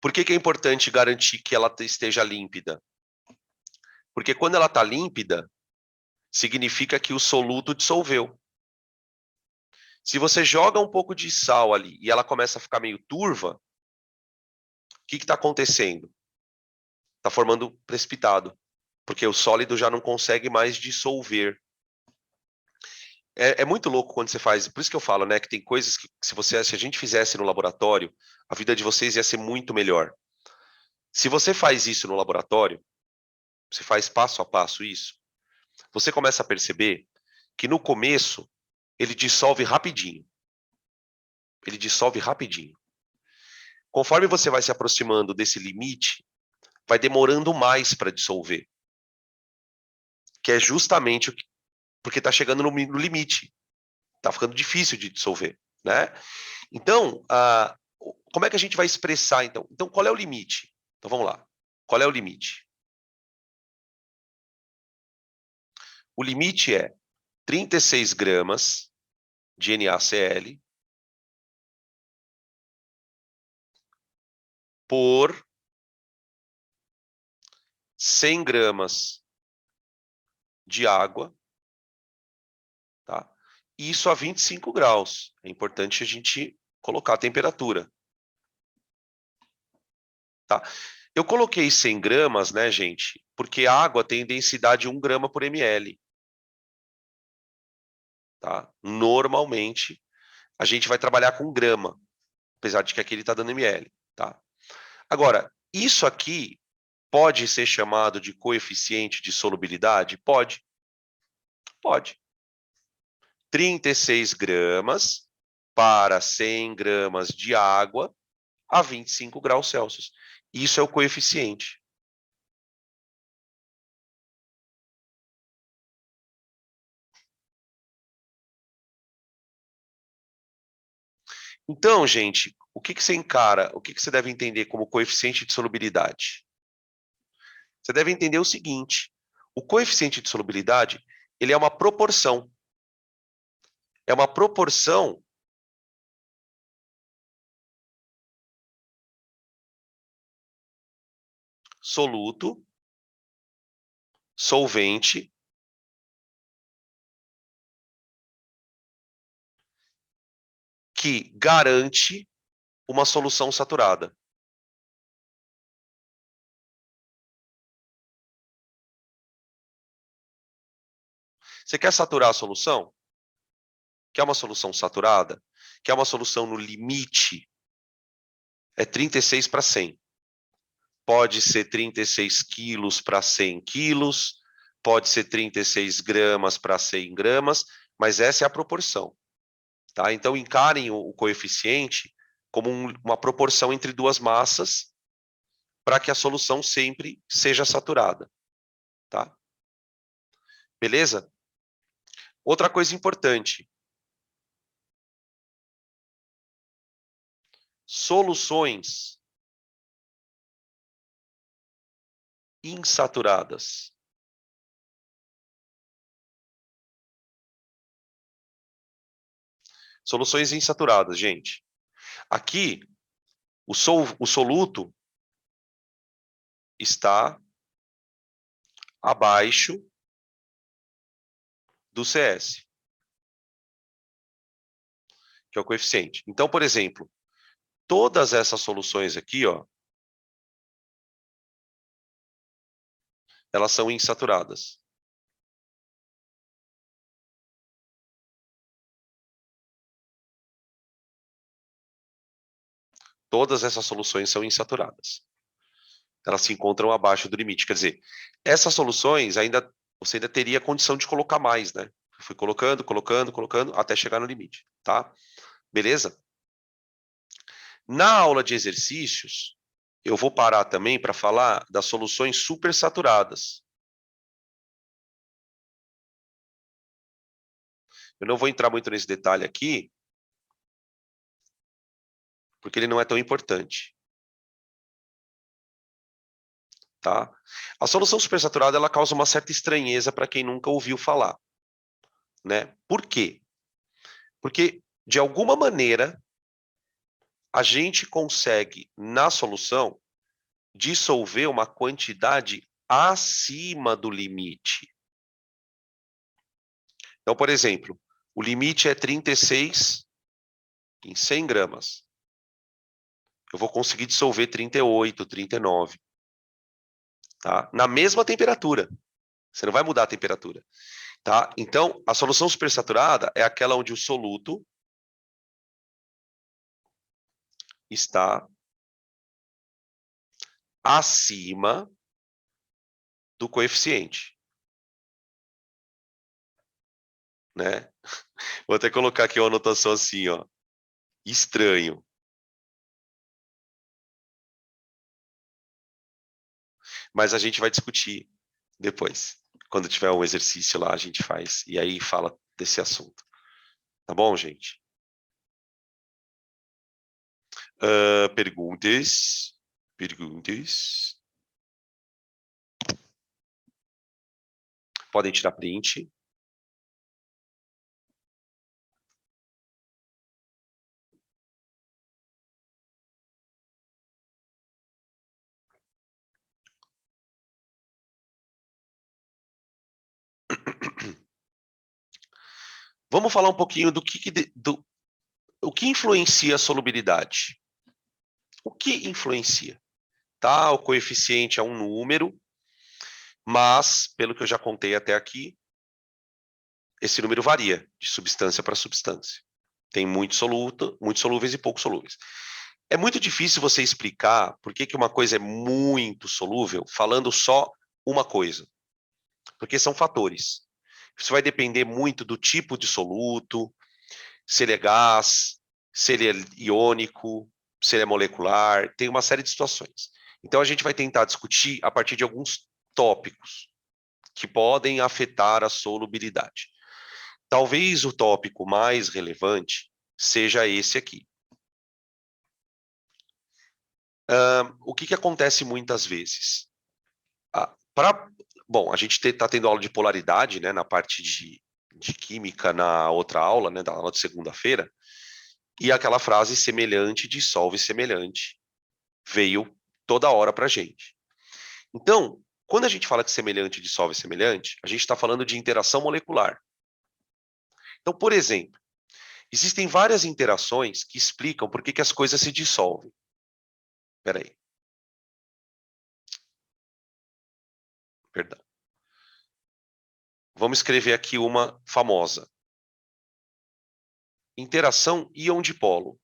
Por que é importante garantir que ela esteja límpida? Porque quando ela está límpida, significa que o soluto dissolveu. Se você joga um pouco de sal ali e ela começa a ficar meio turva, o que está acontecendo? Está formando precipitado, porque o sólido já não consegue mais dissolver. É muito louco quando você faz, por isso que eu falo, né, que tem coisas que se a gente fizesse no laboratório, a vida de vocês ia ser muito melhor. Se você faz isso no laboratório, você faz passo a passo isso, você começa a perceber que no começo ele dissolve rapidinho. Ele dissolve rapidinho. Conforme você vai se aproximando desse limite, vai demorando mais para dissolver. Que é justamente porque está chegando no limite. Está ficando difícil de dissolver, né? Então, como é que a gente vai expressar, então? Então, qual é o limite? Então, vamos lá. Qual é o limite? O limite é 36 gramas de NaCl por 100 gramas de água, tá? Isso a 25 graus. É importante a gente colocar a temperatura. Tá? Eu coloquei 100 gramas, né, gente? Porque a água tem densidade 1 grama por ml. Tá? Normalmente, a gente vai trabalhar com grama, apesar de que aqui ele está dando ml. Tá? Agora, isso aqui pode ser chamado de coeficiente de solubilidade? Pode. Pode. 36 gramas para 100 gramas de água a 25 graus Celsius. Isso é o coeficiente. Então, gente, o que você encara, o que você deve entender como coeficiente de solubilidade? Você deve entender o seguinte: o coeficiente de solubilidade, ele é uma proporção. É uma proporção soluto, solvente, que garante uma solução saturada. Você quer saturar a solução? Quer uma solução saturada? Quer uma solução no limite? É 36 para 100. Pode ser 36 quilos para 100 quilos, pode ser 36 gramas para 100 gramas, mas essa é a proporção. Tá? Então, encarem o coeficiente como uma proporção entre duas massas para que a solução sempre seja saturada. Tá? Beleza? Outra coisa importante. Soluções insaturadas. Soluções insaturadas, gente. Aqui, o soluto está abaixo do CS, que é o coeficiente. Então, por exemplo, todas essas soluções aqui, ó, elas são insaturadas. Todas essas soluções são insaturadas. Elas se encontram abaixo do limite. Quer dizer, essas soluções você ainda teria condição de colocar mais, né? Eu fui colocando, colocando, colocando, até chegar no limite, tá? Beleza? Na aula de exercícios, eu vou parar também para falar das soluções supersaturadas. Eu não vou entrar muito nesse detalhe aqui, porque ele não é tão importante. Tá? A solução supersaturada ela causa uma certa estranheza para quem nunca ouviu falar. Né? Por quê? Porque, de alguma maneira, a gente consegue, na solução, dissolver uma quantidade acima do limite. Então, por exemplo, o limite é 36 em 100 gramas. Eu vou conseguir dissolver 38, 39. Tá? Na mesma temperatura. Você não vai mudar a temperatura. Tá? Então, a solução supersaturada é aquela onde o soluto está acima do coeficiente. Né? Vou até colocar aqui uma anotação assim, ó. Estranho. Mas a gente vai discutir depois. Quando tiver um exercício lá, a gente faz. E aí fala desse assunto. Tá bom, gente? Perguntas? Perguntas? Podem tirar print. Vamos falar um pouquinho o que influencia a solubilidade. O que influencia? Tá? O coeficiente é um número, mas, pelo que eu já contei até aqui, esse número varia de substância para substância. Tem muito soluto, muito solúveis e pouco solúveis. É muito difícil você explicar por que uma coisa é muito solúvel falando só uma coisa. Porque são fatores. Isso vai depender muito do tipo de soluto, se ele é gás, se ele é iônico, se ele é molecular, tem uma série de situações. Então a gente vai tentar discutir a partir de alguns tópicos que podem afetar a solubilidade. Talvez o tópico mais relevante seja esse aqui, O que acontece muitas vezes? Bom, a gente está tendo aula de polaridade, né, na parte de química na outra aula, né, da aula de segunda-feira, e aquela frase semelhante dissolve semelhante veio toda hora para a gente. Então, quando a gente fala que semelhante dissolve semelhante, a gente está falando de interação molecular. Então, por exemplo, existem várias interações que explicam por que as coisas se dissolvem. Espera aí. Perdão. Vamos escrever aqui uma famosa. Interação íon-dipolo.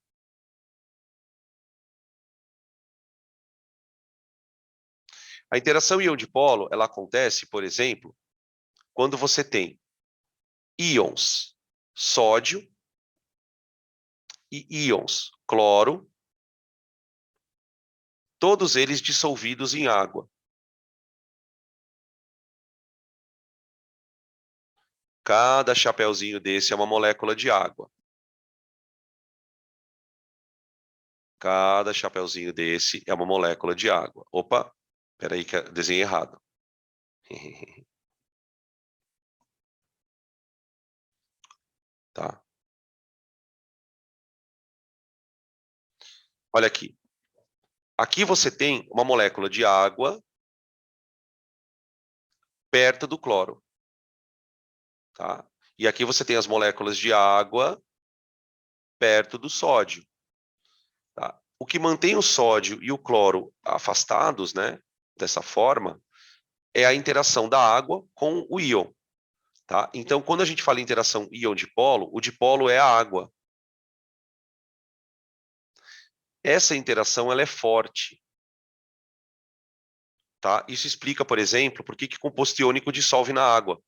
A interação íon-dipolo, ela acontece, por exemplo, quando você tem íons sódio e íons cloro, todos eles dissolvidos em água. Cada chapeuzinho desse é uma molécula de água. Cada chapeuzinho desse é uma molécula de água. Opa, peraí que eu desenhei errado. Tá. Olha aqui. Aqui você tem uma molécula de água perto do cloro. Tá? E aqui você tem as moléculas de água perto do sódio. Tá? O que mantém o sódio e o cloro afastados, né, dessa forma, é a interação da água com o íon. Tá? Então, quando a gente fala em interação íon-dipolo, o dipolo é a água. Essa interação ela é forte. Tá? Isso explica, por exemplo, por que composto iônico dissolve na água.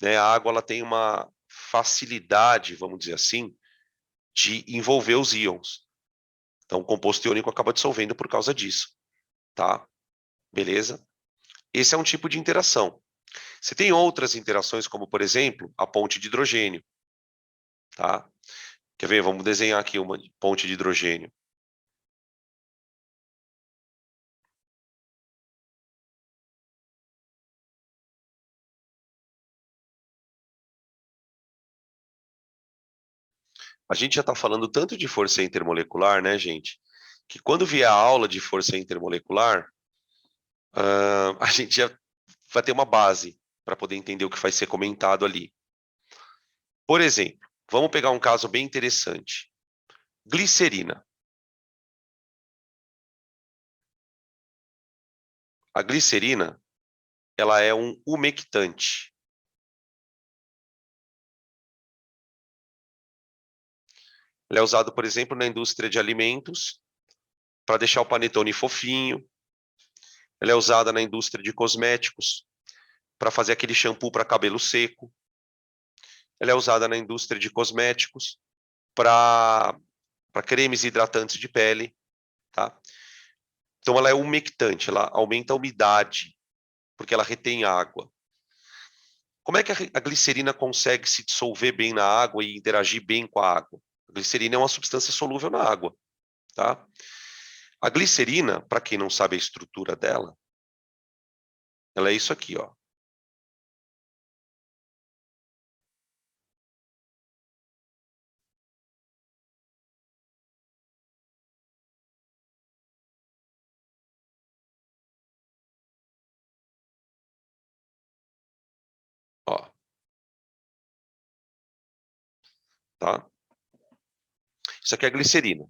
Né? A água ela tem uma facilidade, vamos dizer assim, de envolver os íons. Então, o composto iônico acaba dissolvendo por causa disso. Tá? Beleza? Esse é um tipo de interação. Você tem outras interações, como, por exemplo, a ponte de hidrogênio. Tá? Quer ver? Vamos desenhar aqui uma ponte de hidrogênio. A gente já está falando tanto de força intermolecular, né, gente? Que quando vier a aula de força intermolecular, a gente já vai ter uma base para poder entender o que vai ser comentado ali. Por exemplo, vamos pegar um caso bem interessante. Glicerina. A glicerina, ela é um umectante. Ela é usada, por exemplo, na indústria de alimentos para deixar o panetone fofinho. Ela é usada na indústria de cosméticos para fazer aquele shampoo para cabelo seco. Ela é usada na indústria de cosméticos para cremes hidratantes de pele, tá? Então ela é umectante, ela aumenta a umidade, porque ela retém água. Como é que a glicerina consegue se dissolver bem na água e interagir bem com a água? A glicerina é uma substância solúvel na água, tá? A glicerina, para quem não sabe a estrutura dela, ela é isso aqui, ó. Ó, tá? Isso aqui é a glicerina.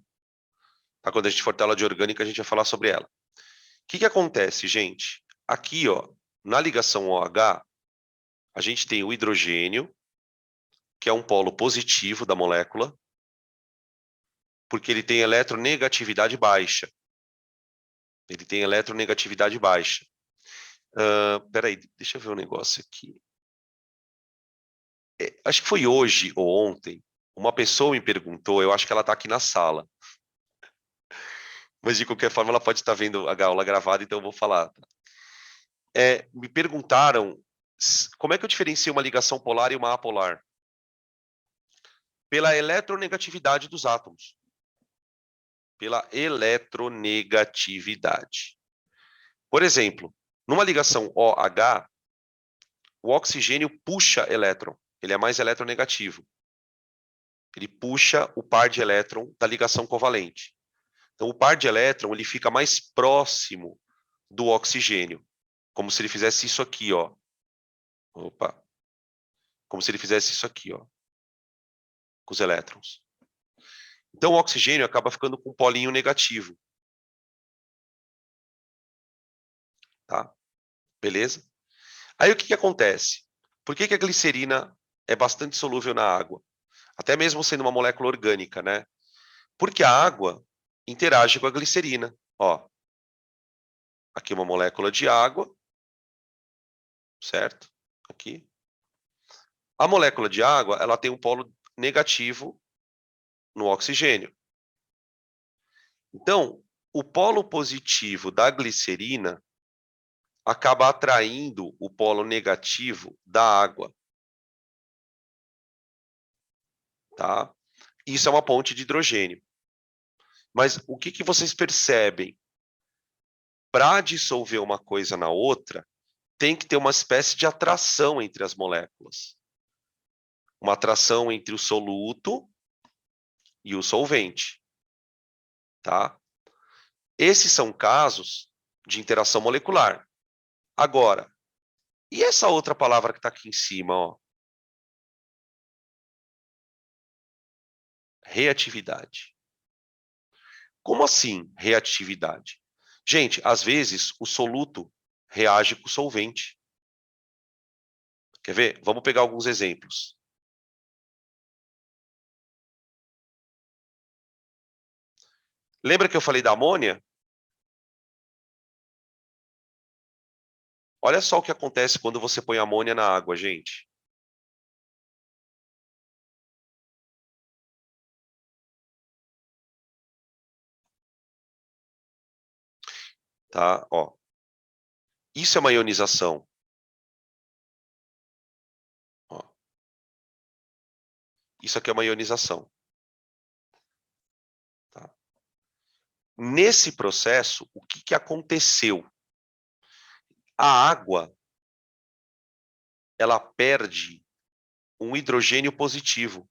Tá? Quando a gente for ter aula de orgânica, a gente vai falar sobre ela. O que acontece, gente? Aqui, ó, na ligação OH, a gente tem o hidrogênio, que é um polo positivo da molécula, porque ele tem eletronegatividade baixa. Ele tem eletronegatividade baixa. Peraí, deixa eu ver um negócio aqui. Acho que foi hoje ou ontem, uma pessoa me perguntou, eu acho que ela está aqui na sala, mas de qualquer forma ela pode estar vendo a aula gravada, então eu vou falar. Me perguntaram como é que eu diferencio uma ligação polar e uma apolar? Pela eletronegatividade dos átomos. Pela eletronegatividade. Por exemplo, numa ligação OH, o oxigênio puxa elétron, ele é mais eletronegativo. Ele puxa o par de elétron da ligação covalente. Então, o par de elétron ele fica mais próximo do oxigênio, como se ele fizesse isso aqui, ó. Opa. Como se ele fizesse isso aqui, ó, com os elétrons. Então, o oxigênio acaba ficando com um polinho negativo. Tá? Beleza? Aí, o que acontece? Por que a glicerina é bastante solúvel na água? Até mesmo sendo uma molécula orgânica, né? Porque a água interage com a glicerina. Ó, aqui uma molécula de água, certo? Aqui. A molécula de água, ela tem um polo negativo no oxigênio. Então, o polo positivo da glicerina acaba atraindo o polo negativo da água. Tá? Isso é uma ponte de hidrogênio. Mas o que vocês percebem? Para dissolver uma coisa na outra, tem que ter uma espécie de atração entre as moléculas. Uma atração entre o soluto e o solvente. Tá? Esses são casos de interação molecular. Agora, e essa outra palavra que está aqui em cima? Ó? Reatividade. Como assim, reatividade? Gente, às vezes o soluto reage com o solvente. Quer ver? Vamos pegar alguns exemplos. Lembra que eu falei da amônia? Olha só o que acontece quando você põe amônia na água, gente. Tá? Ó. Isso é uma ionização. Ó. Isso aqui é uma ionização. Tá? Nesse processo, o que aconteceu? A água, ela perde um hidrogênio positivo.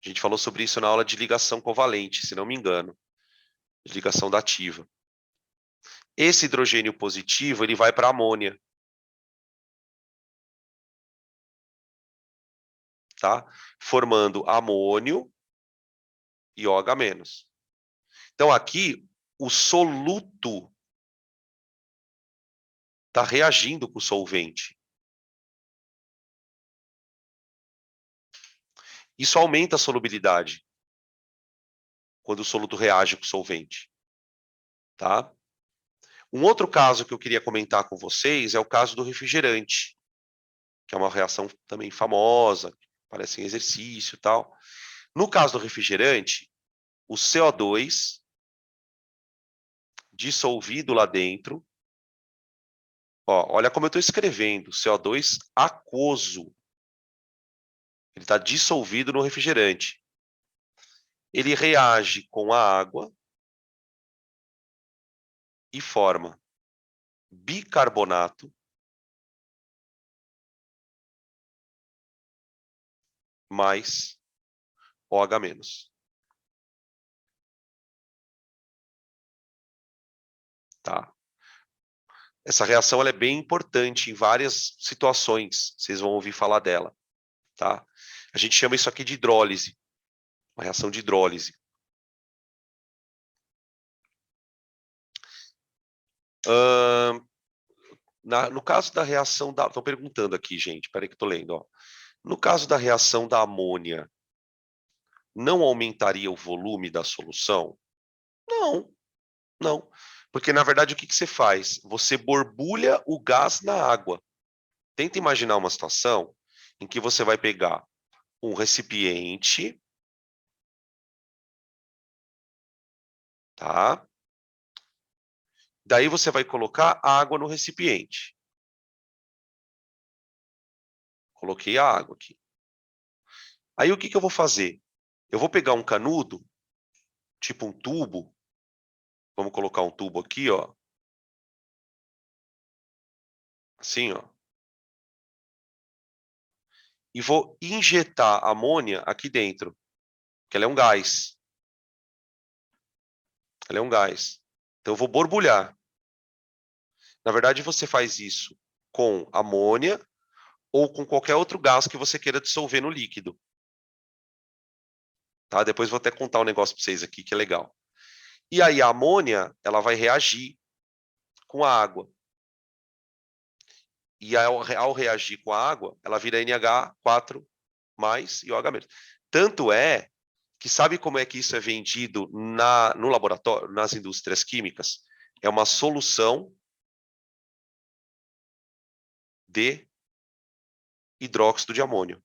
A gente falou sobre isso na aula de ligação covalente, se não me engano. De ligação dativa. Esse hidrogênio positivo, ele vai para a amônia. Tá? Formando amônio e OH-. Então, aqui, o soluto está reagindo com o solvente. Isso aumenta a solubilidade quando o soluto reage com o solvente. Tá? Um outro caso que eu queria comentar com vocês é o caso do refrigerante, que é uma reação também famosa, parece em exercício e tal. No caso do refrigerante, o CO2 dissolvido lá dentro, ó, olha como eu estou escrevendo, CO2 aquoso. Ele está dissolvido no refrigerante. Ele reage com a água e forma bicarbonato mais OH-. Tá? Essa reação ela é bem importante em várias situações, vocês vão ouvir falar dela. Tá? A gente chama isso aqui de hidrólise, uma reação de hidrólise. No caso da reação da... Estou perguntando aqui, gente, peraí que estou lendo. Ó. No caso da reação da amônia, não aumentaria o volume da solução? Não, não. Porque, na verdade, o que você faz? Você borbulha o gás na água. Tenta imaginar uma situação em que você vai pegar um recipiente, tá? Daí você vai colocar água no recipiente. Coloquei a água aqui. Aí o que eu vou fazer? Eu vou pegar um canudo, tipo um tubo, Vamos colocar um tubo aqui, ó. Assim, ó. E vou injetar amônia aqui dentro, que ela é um gás. Ela é um gás. Então eu vou borbulhar. Na verdade, você faz isso com amônia ou com qualquer outro gás que você queira dissolver no líquido. Tá? Depois vou até contar um negócio para vocês aqui que é legal. E aí a amônia, ela vai reagir com a água. E ao reagir com a água, ela vira NH4 mais e OH menos. Tanto é que sabe como é que isso é vendido no laboratório, nas indústrias químicas? É uma solução de hidróxido de amônio.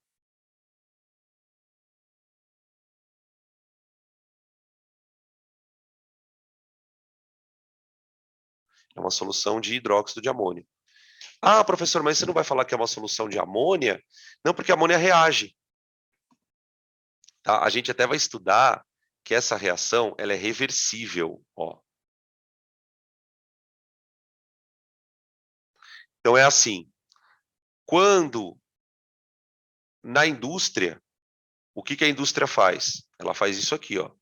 É uma solução de hidróxido de amônio. Ah, professor, mas você não vai falar que é uma solução de amônia? Não, porque a amônia reage. Tá? A gente até vai estudar que essa reação ela é reversível. Ó. Então é assim, quando na indústria, o que a indústria faz? Ela faz isso aqui, ó.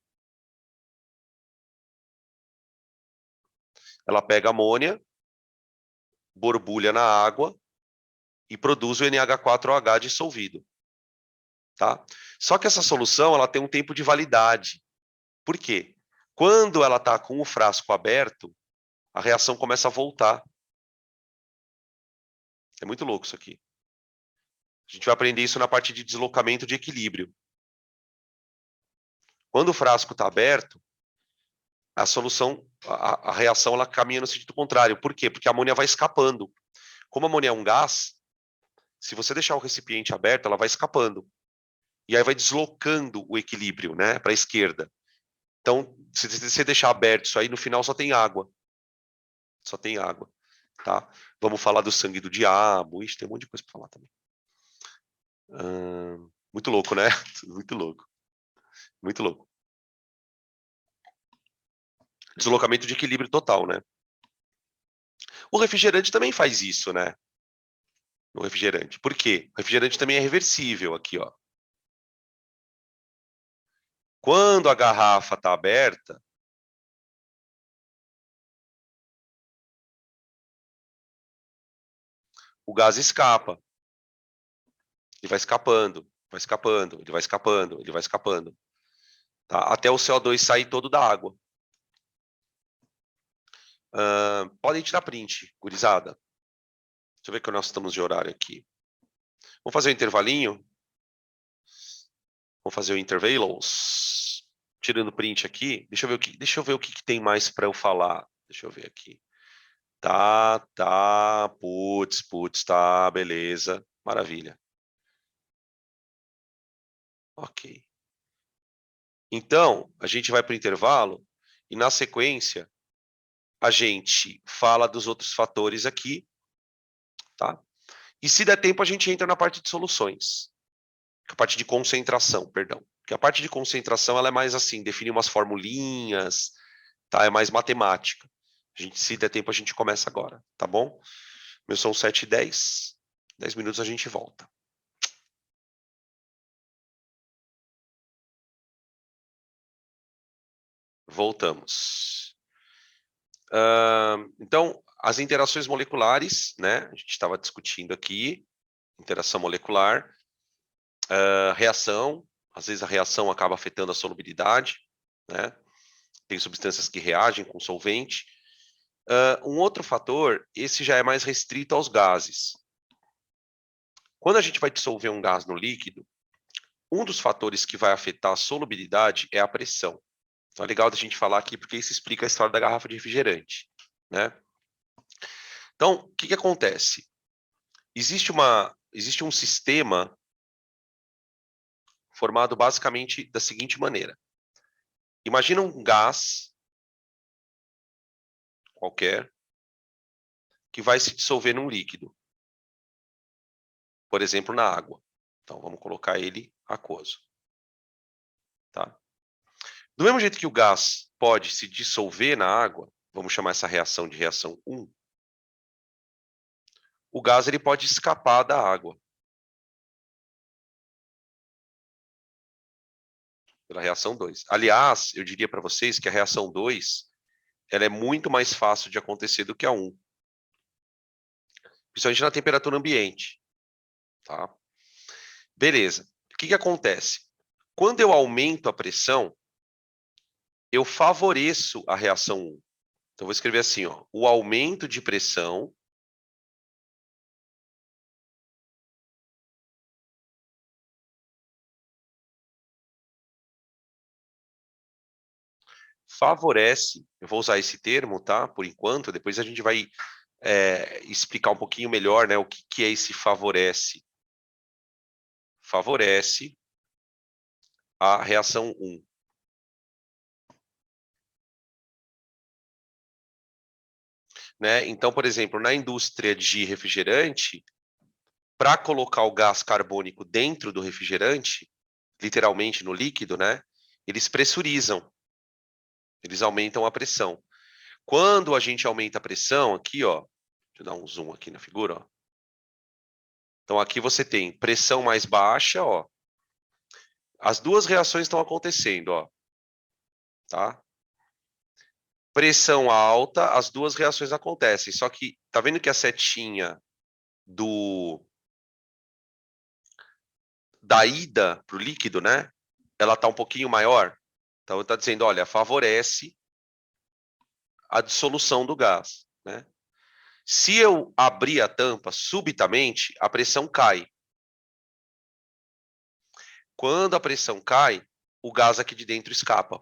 Ela pega amônia, borbulha na água e produz o NH4OH dissolvido, tá? Só que essa solução, ela tem um tempo de validade. Por quê? Quando ela está com o frasco aberto, a reação começa a voltar. É muito louco isso aqui. A gente vai aprender isso na parte de deslocamento de equilíbrio. Quando o frasco está aberto, a solução, a reação, ela caminha no sentido contrário. Por quê? Porque a amônia vai escapando. Como a amônia é um gás, se você deixar o recipiente aberto, ela vai escapando. E aí vai deslocando o equilíbrio, né, para a esquerda. Então, se você deixar aberto isso aí, no final só tem água. Só tem água, tá? Vamos falar do sangue do diabo. Ixi, tem um monte de coisa para falar também. Muito louco, né? Muito louco. Muito louco. Deslocamento de equilíbrio total, né? O refrigerante também faz isso, né? No refrigerante. Por quê? O refrigerante também é reversível aqui, ó. Quando a garrafa está aberta, o gás escapa. Ele vai escapando, vai escapando, ele vai escapando, ele vai escapando. Tá? Até o CO2 sair todo da água. Podem tirar print, gurizada. Deixa eu ver que nós estamos de horário aqui. Vamos fazer um intervalinho? Vamos fazer o intervalos? Tirando print aqui. Deixa eu ver o que tem mais para eu falar. Deixa eu ver aqui. Tá. Putz, tá, beleza. Maravilha. Ok. Então, a gente vai para o intervalo e, na sequência, a gente fala dos outros fatores aqui, tá? E se der tempo, a gente entra na parte de soluções. A parte de concentração, perdão. Porque a parte de concentração, ela é mais assim, definir umas formulinhas, tá? É mais matemática. Se der tempo, a gente começa agora, tá bom? Meu são 7h10. 10 minutos a gente volta. Voltamos. Então, as interações moleculares, né? A gente estava discutindo aqui, interação molecular, reação, às vezes a reação acaba afetando a solubilidade, né? Tem substâncias que reagem com solvente. Um outro fator, esse já é mais restrito aos gases. Quando a gente vai dissolver um gás no líquido, um dos fatores que vai afetar a solubilidade é a pressão. Então é legal da gente falar aqui, porque isso explica a história da garrafa de refrigerante, né? Então, o que acontece? Existe um sistema formado basicamente da seguinte maneira. Imagina um gás qualquer que vai se dissolver num líquido, por exemplo, na água. Então, vamos colocar ele aquoso. Tá? Do mesmo jeito que o gás pode se dissolver na água, vamos chamar essa reação de reação 1, o gás ele pode escapar da água. Pela reação 2. Aliás, eu diria para vocês que a reação 2 ela é muito mais fácil de acontecer do que a 1. Principalmente na temperatura ambiente. Tá? Beleza. O que acontece? Quando eu aumento a pressão, eu favoreço a reação 1. Então, vou escrever assim, ó, o aumento de pressão favorece, eu vou usar esse termo, tá? Por enquanto, depois a gente vai explicar um pouquinho melhor, né, o que é esse favorece. Favorece a reação 1. Né? Então, por exemplo, na indústria de refrigerante, para colocar o gás carbônico dentro do refrigerante, literalmente no líquido, né, eles pressurizam, eles aumentam a pressão. Quando a gente aumenta a pressão, aqui, ó, deixa eu dar um zoom aqui na figura, ó. Então, aqui você tem pressão mais baixa, ó. As duas reações estão acontecendo, ó. Tá? Pressão alta, as duas reações acontecem. Só que, tá vendo que a setinha da ida para o líquido, né? Ela tá um pouquinho maior. Então, está dizendo, olha, favorece a dissolução do gás, né? Se eu abrir a tampa subitamente, a pressão cai. Quando a pressão cai, o gás aqui de dentro escapa.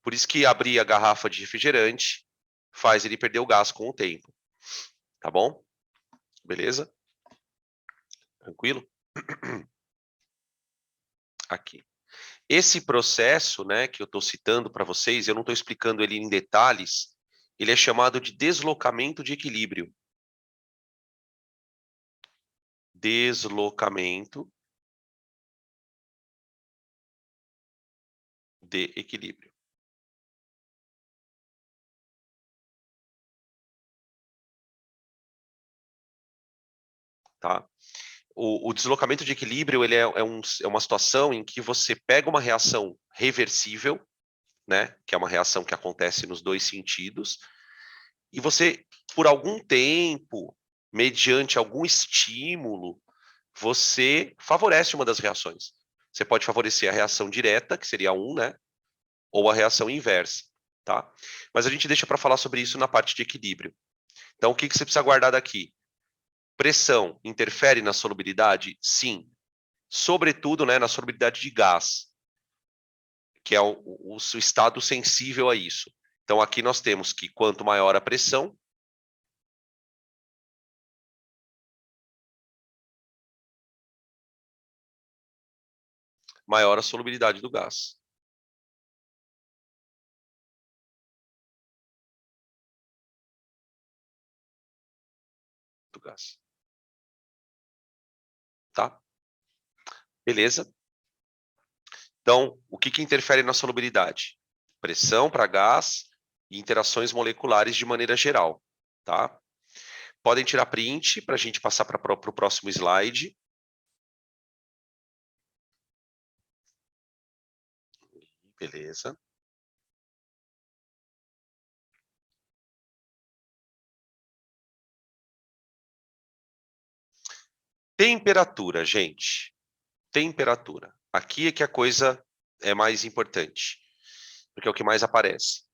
Por isso que abrir a garrafa de refrigerante faz ele perder o gás com o tempo. Tá bom? Beleza? Tranquilo? Aqui. Esse processo, né, que eu estou citando para vocês, eu não estou explicando ele em detalhes, ele é chamado de deslocamento de equilíbrio. Deslocamento de equilíbrio. Tá? O deslocamento de equilíbrio ele é uma situação em que você pega uma reação reversível, né, que é uma reação que acontece nos dois sentidos, e você, por algum tempo, mediante algum estímulo, você favorece uma das reações. Você pode favorecer a reação direta, que seria 1, né, ou a reação inversa. Tá? Mas a gente deixa para falar sobre isso na parte de equilíbrio. Então, o que você precisa guardar daqui? Pressão interfere na solubilidade? Sim. Sobretudo, né, na solubilidade de gás, que é o estado sensível a isso. Então, aqui nós temos que quanto maior a pressão, maior a solubilidade do gás. Do gás. Tá? Beleza? Então, o que interfere na solubilidade? Pressão para gás e interações moleculares de maneira geral. Tá? Podem tirar print para a gente passar para o próximo slide. Beleza. Temperatura, gente. Temperatura. Aqui é que a coisa é mais importante, porque é o que mais aparece.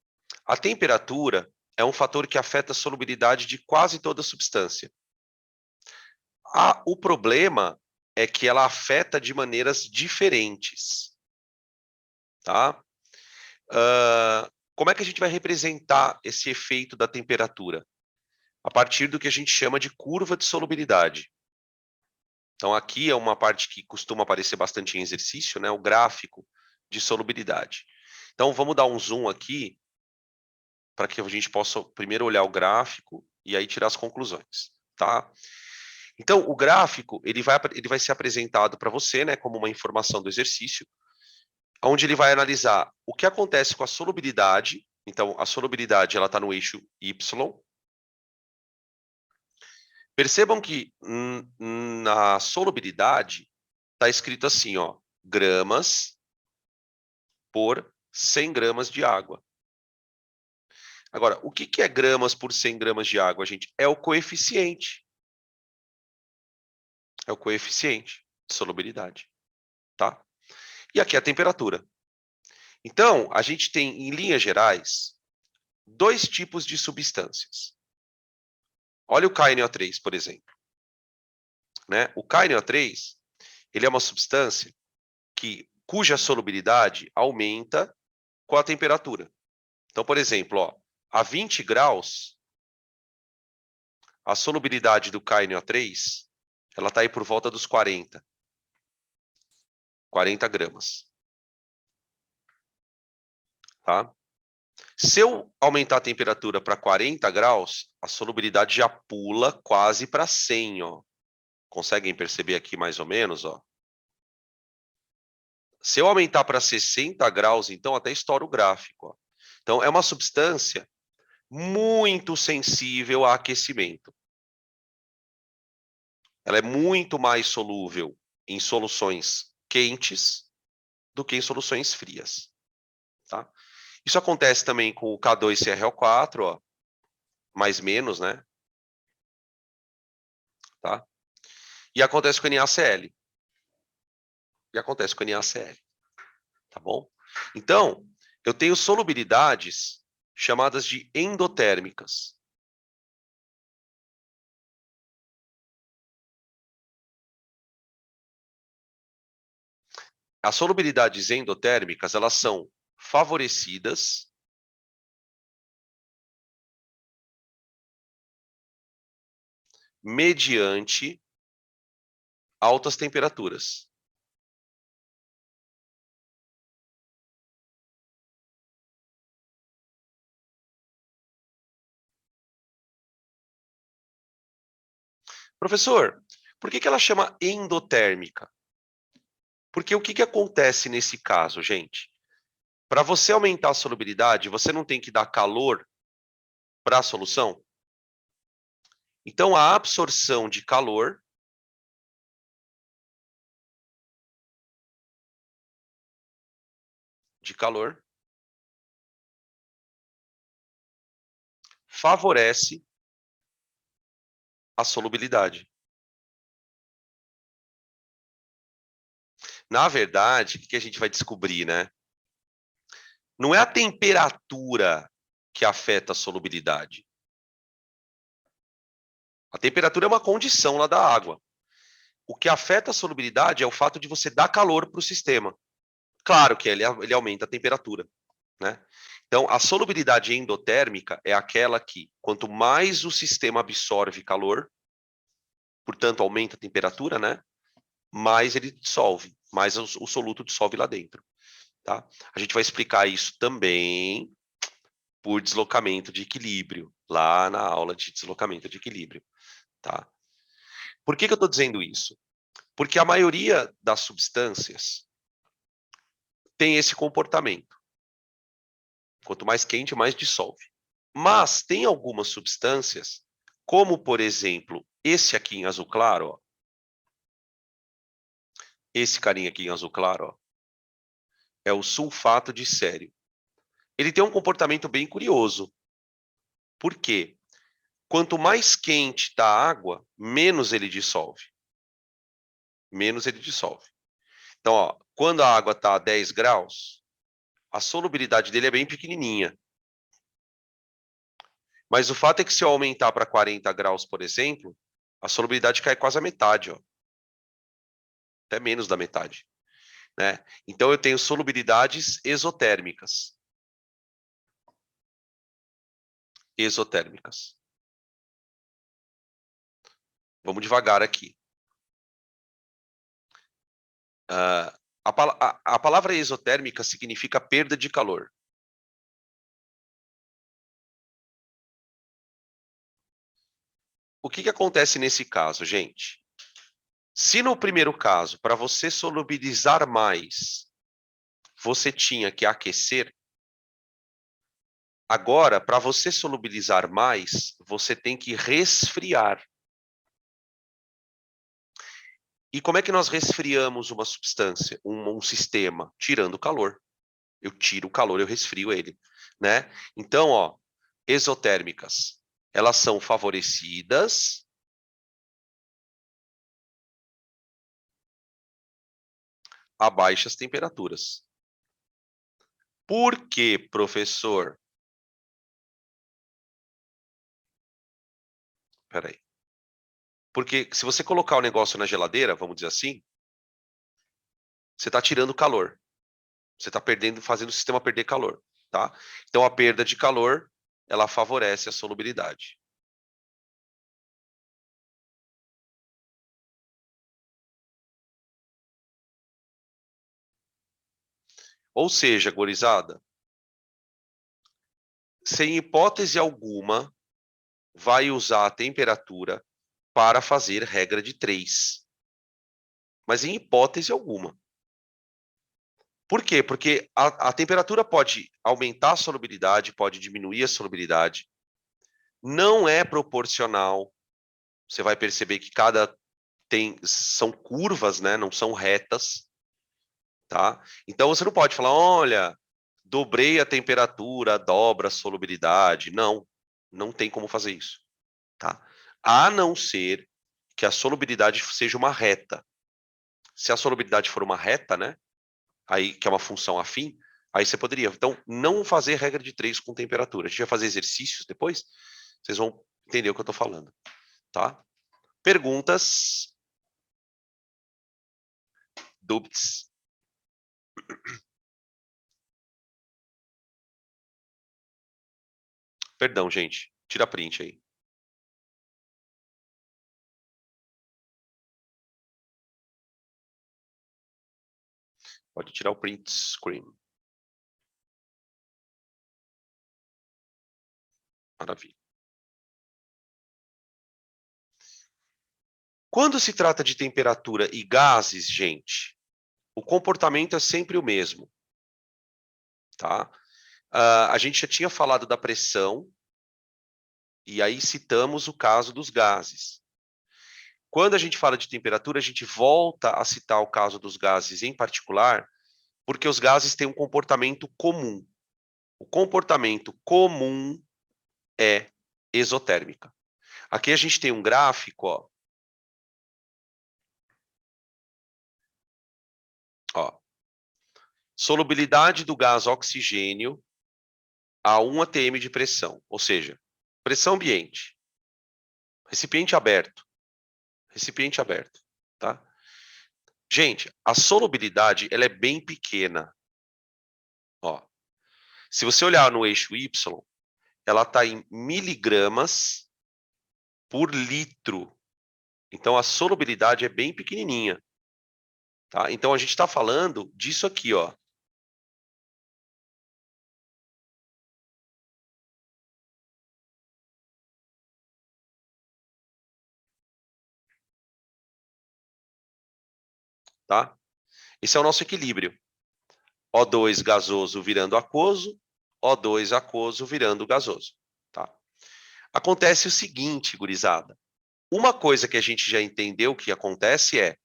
A temperatura é um fator que afeta a solubilidade de quase toda substância. O problema é que ela afeta de maneiras diferentes. Tá? Como é que a gente vai representar esse efeito da temperatura? A partir do que a gente chama de curva de solubilidade. Então, aqui é uma parte que costuma aparecer bastante em exercício, né? O gráfico de solubilidade. Então, vamos dar um zoom aqui para que a gente possa primeiro olhar o gráfico e aí tirar as conclusões, tá? Então, o gráfico ele vai ser apresentado para você, né, como uma informação do exercício. onde ele vai analisar o que acontece com a solubilidade. Então, a solubilidade ela está no eixo Y. Percebam que na solubilidade está escrito assim, ó, gramas por 100 gramas de água. Agora, o que é gramas por 100 gramas de água, gente? É o coeficiente. É o coeficiente de solubilidade, tá? E aqui a temperatura. Então, a gente tem, em linhas gerais, dois tipos de substâncias. Olha o KNO3, por exemplo. Né? O KNO3, ele é uma substância cuja solubilidade aumenta com a temperatura. Então, por exemplo, ó, a 20 graus, a solubilidade do KNO3, ela está aí por volta dos 40 gramas. Tá? Se eu aumentar a temperatura para 40 graus, a solubilidade já pula quase para 100, ó. Conseguem perceber aqui mais ou menos, ó? Se eu aumentar para 60 graus, então até estoura o gráfico, ó. Então é uma substância muito sensível a aquecimento. Ela é muito mais solúvel em soluções quentes do que em soluções frias, tá? Isso acontece também com o K2CrO4, ó, mais menos, né? Tá? E acontece com o NaCl. E acontece com o NaCl, tá bom? Então, eu tenho solubilidades chamadas de endotérmicas. As solubilidades endotérmicas, elas são favorecidas mediante altas temperaturas. Professor, por que ela chama endotérmica? Porque o que acontece nesse caso, gente? Para você aumentar a solubilidade, você não tem que dar calor para a solução? Então, a absorção de calor favorece a solubilidade. Na verdade, o que a gente vai descobrir, né? Não é a temperatura que afeta a solubilidade. A temperatura é uma condição lá da água. O que afeta a solubilidade é o fato de você dar calor para o sistema. Claro que ele aumenta a temperatura, né? Então, a solubilidade endotérmica é aquela que, quanto mais o sistema absorve calor, portanto, aumenta a temperatura, né? Mais ele dissolve, mais o soluto dissolve lá dentro, tá? A gente vai explicar isso também por deslocamento de equilíbrio, lá na aula de deslocamento de equilíbrio, tá? Por que eu estou dizendo isso? Porque a maioria das substâncias tem esse comportamento. Quanto mais quente, mais dissolve. Mas tem algumas substâncias, como por exemplo, esse aqui em azul claro, ó, esse carinha aqui em azul claro, ó, é o sulfato de sério. Ele tem um comportamento bem curioso. Por quê? Quanto mais quente está a água, menos ele dissolve. Menos ele dissolve. Então, ó, quando a água está a 10 graus, a solubilidade dele é bem pequenininha. Mas o fato é que se eu aumentar para 40 graus, por exemplo, a solubilidade cai quase a metade, ó. Até menos da metade, né? Então eu tenho solubilidades exotérmicas. Exotérmicas. Vamos devagar aqui. A palavra exotérmica significa perda de calor. O que acontece nesse caso, gente? Se no primeiro caso, para você solubilizar mais, você tinha que aquecer. Agora, para você solubilizar mais, você tem que resfriar. E como é que nós resfriamos uma substância, um sistema? Tirando o calor. Eu tiro o calor, eu resfrio ele, né? Então, ó, exotérmicas, elas são favorecidas a baixas temperaturas. Por quê, professor? Peraí. Porque se você colocar o negócio na geladeira, vamos dizer assim, você está tirando calor. Você está perdendo, fazendo o sistema perder calor, tá? Então a perda de calor, ela favorece a solubilidade. Ou seja, gurizada, sem hipótese alguma, vai usar a temperatura para fazer regra de 3. Mas em hipótese alguma. Por quê? Porque a temperatura pode aumentar a solubilidade, pode diminuir a solubilidade. Não é proporcional. Você vai perceber que são curvas, né? Não são retas, tá? Então você não pode falar, olha, dobrei a temperatura, dobra a solubilidade. Não, não tem como fazer isso, tá? A não ser que a solubilidade seja uma reta. Se a solubilidade for uma reta, né? Aí que é uma função afim, aí você poderia. Então, não fazer regra de 3 com temperatura. A gente vai fazer exercícios depois, vocês vão entender o que eu estou falando, tá? Perguntas? Dúvidas? Perdão, gente. Tira print aí. Pode tirar o print screen. Maravilha. Quando se trata de temperatura e gases, gente, o comportamento é sempre o mesmo, tá? A gente já tinha falado da pressão, e aí citamos o caso dos gases. Quando a gente fala de temperatura, a gente volta a citar o caso dos gases em particular, porque os gases têm um comportamento comum. O comportamento comum é exotérmica. Aqui a gente tem um gráfico, ó. Solubilidade do gás oxigênio a 1 atm de pressão, ou seja, pressão ambiente, recipiente aberto, tá? Gente, a solubilidade ela é bem pequena, ó. Se você olhar no eixo Y, ela está em miligramas por litro. Então a solubilidade é bem pequenininha, tá? Então a gente está falando disso aqui, ó. Tá? Esse é o nosso equilíbrio. O2 gasoso virando aquoso, O2 aquoso virando gasoso, tá? Acontece o seguinte, gurizada. Uma coisa que a gente já entendeu que acontece é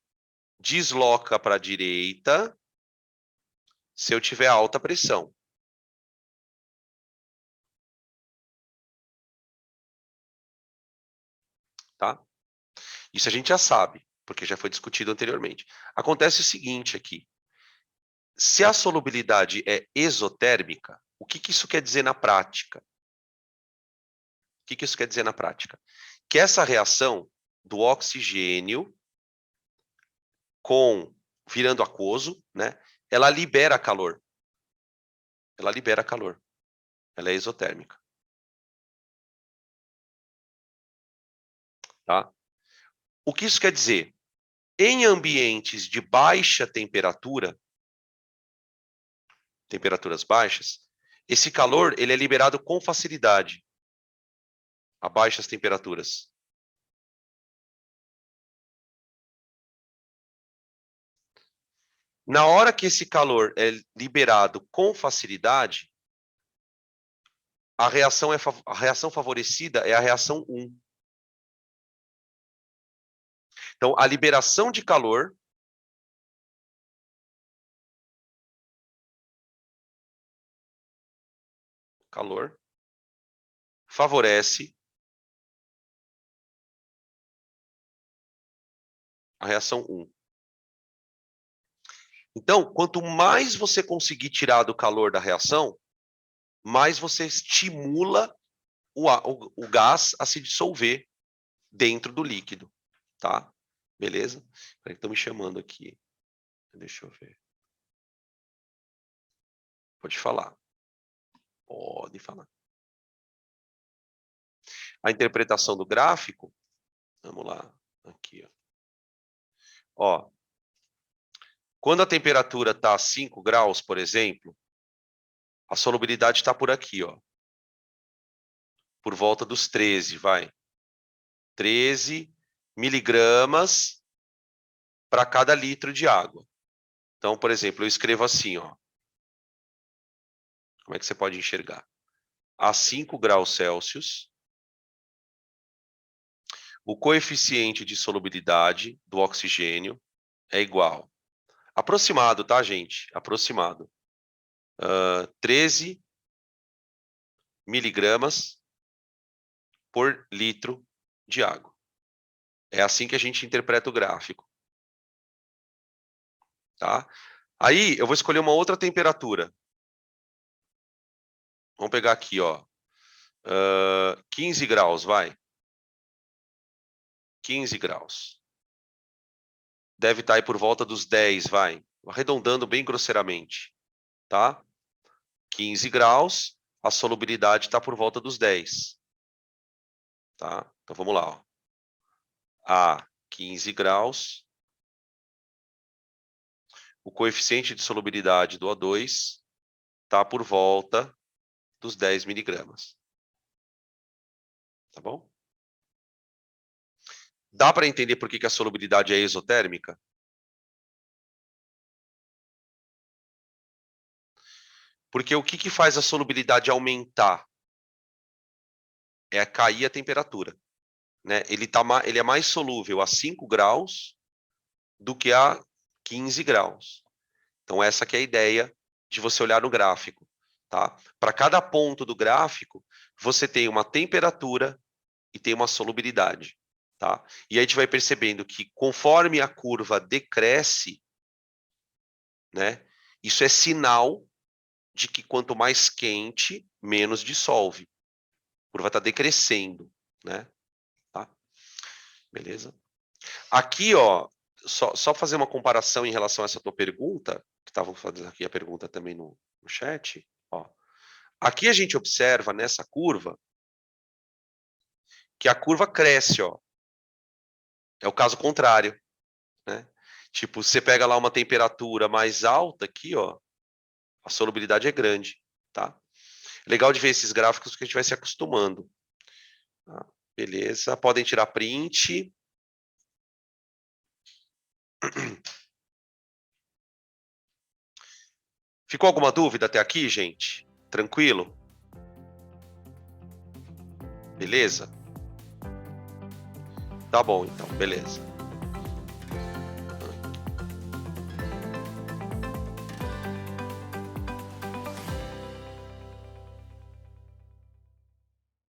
desloca para a direita se eu tiver alta pressão. Tá? Isso a gente já sabe, porque já foi discutido anteriormente. Acontece o seguinte aqui. Se a solubilidade é exotérmica, o que isso quer dizer na prática? O que isso quer dizer na prática? Que essa reação do oxigênio com virando aquoso, né? Ela libera calor. Ela libera calor. Ela é exotérmica. Tá? O que isso quer dizer? Em ambientes de baixa temperatura, temperaturas baixas, esse calor ele é liberado com facilidade a baixas temperaturas. Na hora que esse calor é liberado com facilidade, a reação favorecida é a reação 1. Então, a liberação de calor favorece a reação 1. Então, quanto mais você conseguir tirar do calor da reação, mais você estimula o gás a se dissolver dentro do líquido, tá? Beleza? Peraí que estão me chamando aqui. Deixa eu ver. Pode falar. Pode falar. A interpretação do gráfico, vamos lá, aqui, ó. Quando a temperatura está a 5 graus, por exemplo, a solubilidade está por aqui, ó. Por volta dos 13, vai. 13 miligramas para cada litro de água. Então, por exemplo, eu escrevo assim, ó. Como é que você pode enxergar? A 5 graus Celsius, o coeficiente de solubilidade do oxigênio é igual. Aproximado, tá, gente? Aproximado. 13 miligramas por litro de água. É assim que a gente interpreta o gráfico. Tá? Aí, eu vou escolher uma outra temperatura. Vamos pegar aqui, ó. 15 graus, vai. 15 graus. Deve estar aí por volta dos 10, vai. Arredondando bem grosseiramente. Tá? 15 graus, a solubilidade está por volta dos 10. Tá? Então, vamos lá, ó. A 15 graus. O coeficiente de solubilidade do O2 está por volta dos 10 miligramas. Tá bom? Dá para entender por que a solubilidade é exotérmica? Porque o que faz a solubilidade aumentar? É cair a temperatura. Né? Ele é mais solúvel a 5 graus do que a 15 graus. Então, essa que é a ideia de você olhar no gráfico. Tá? Para cada ponto do gráfico, você tem uma temperatura e tem uma solubilidade. Tá? E aí a gente vai percebendo que conforme a curva decresce, né, isso é sinal de que quanto mais quente, menos dissolve. A curva está decrescendo, né? Tá? Beleza? Aqui, ó, só fazer uma comparação em relação a essa tua pergunta, que estavam fazendo aqui a pergunta também no chat, ó. Aqui a gente observa nessa curva que a curva cresce, ó. É o caso contrário, né? Tipo, você pega lá uma temperatura mais alta aqui, ó, a solubilidade é grande, tá? Legal de ver esses gráficos que a gente vai se acostumando. Tá? Beleza, podem tirar print. Ficou alguma dúvida até aqui, gente? Tranquilo? Beleza? Tá bom, então, beleza.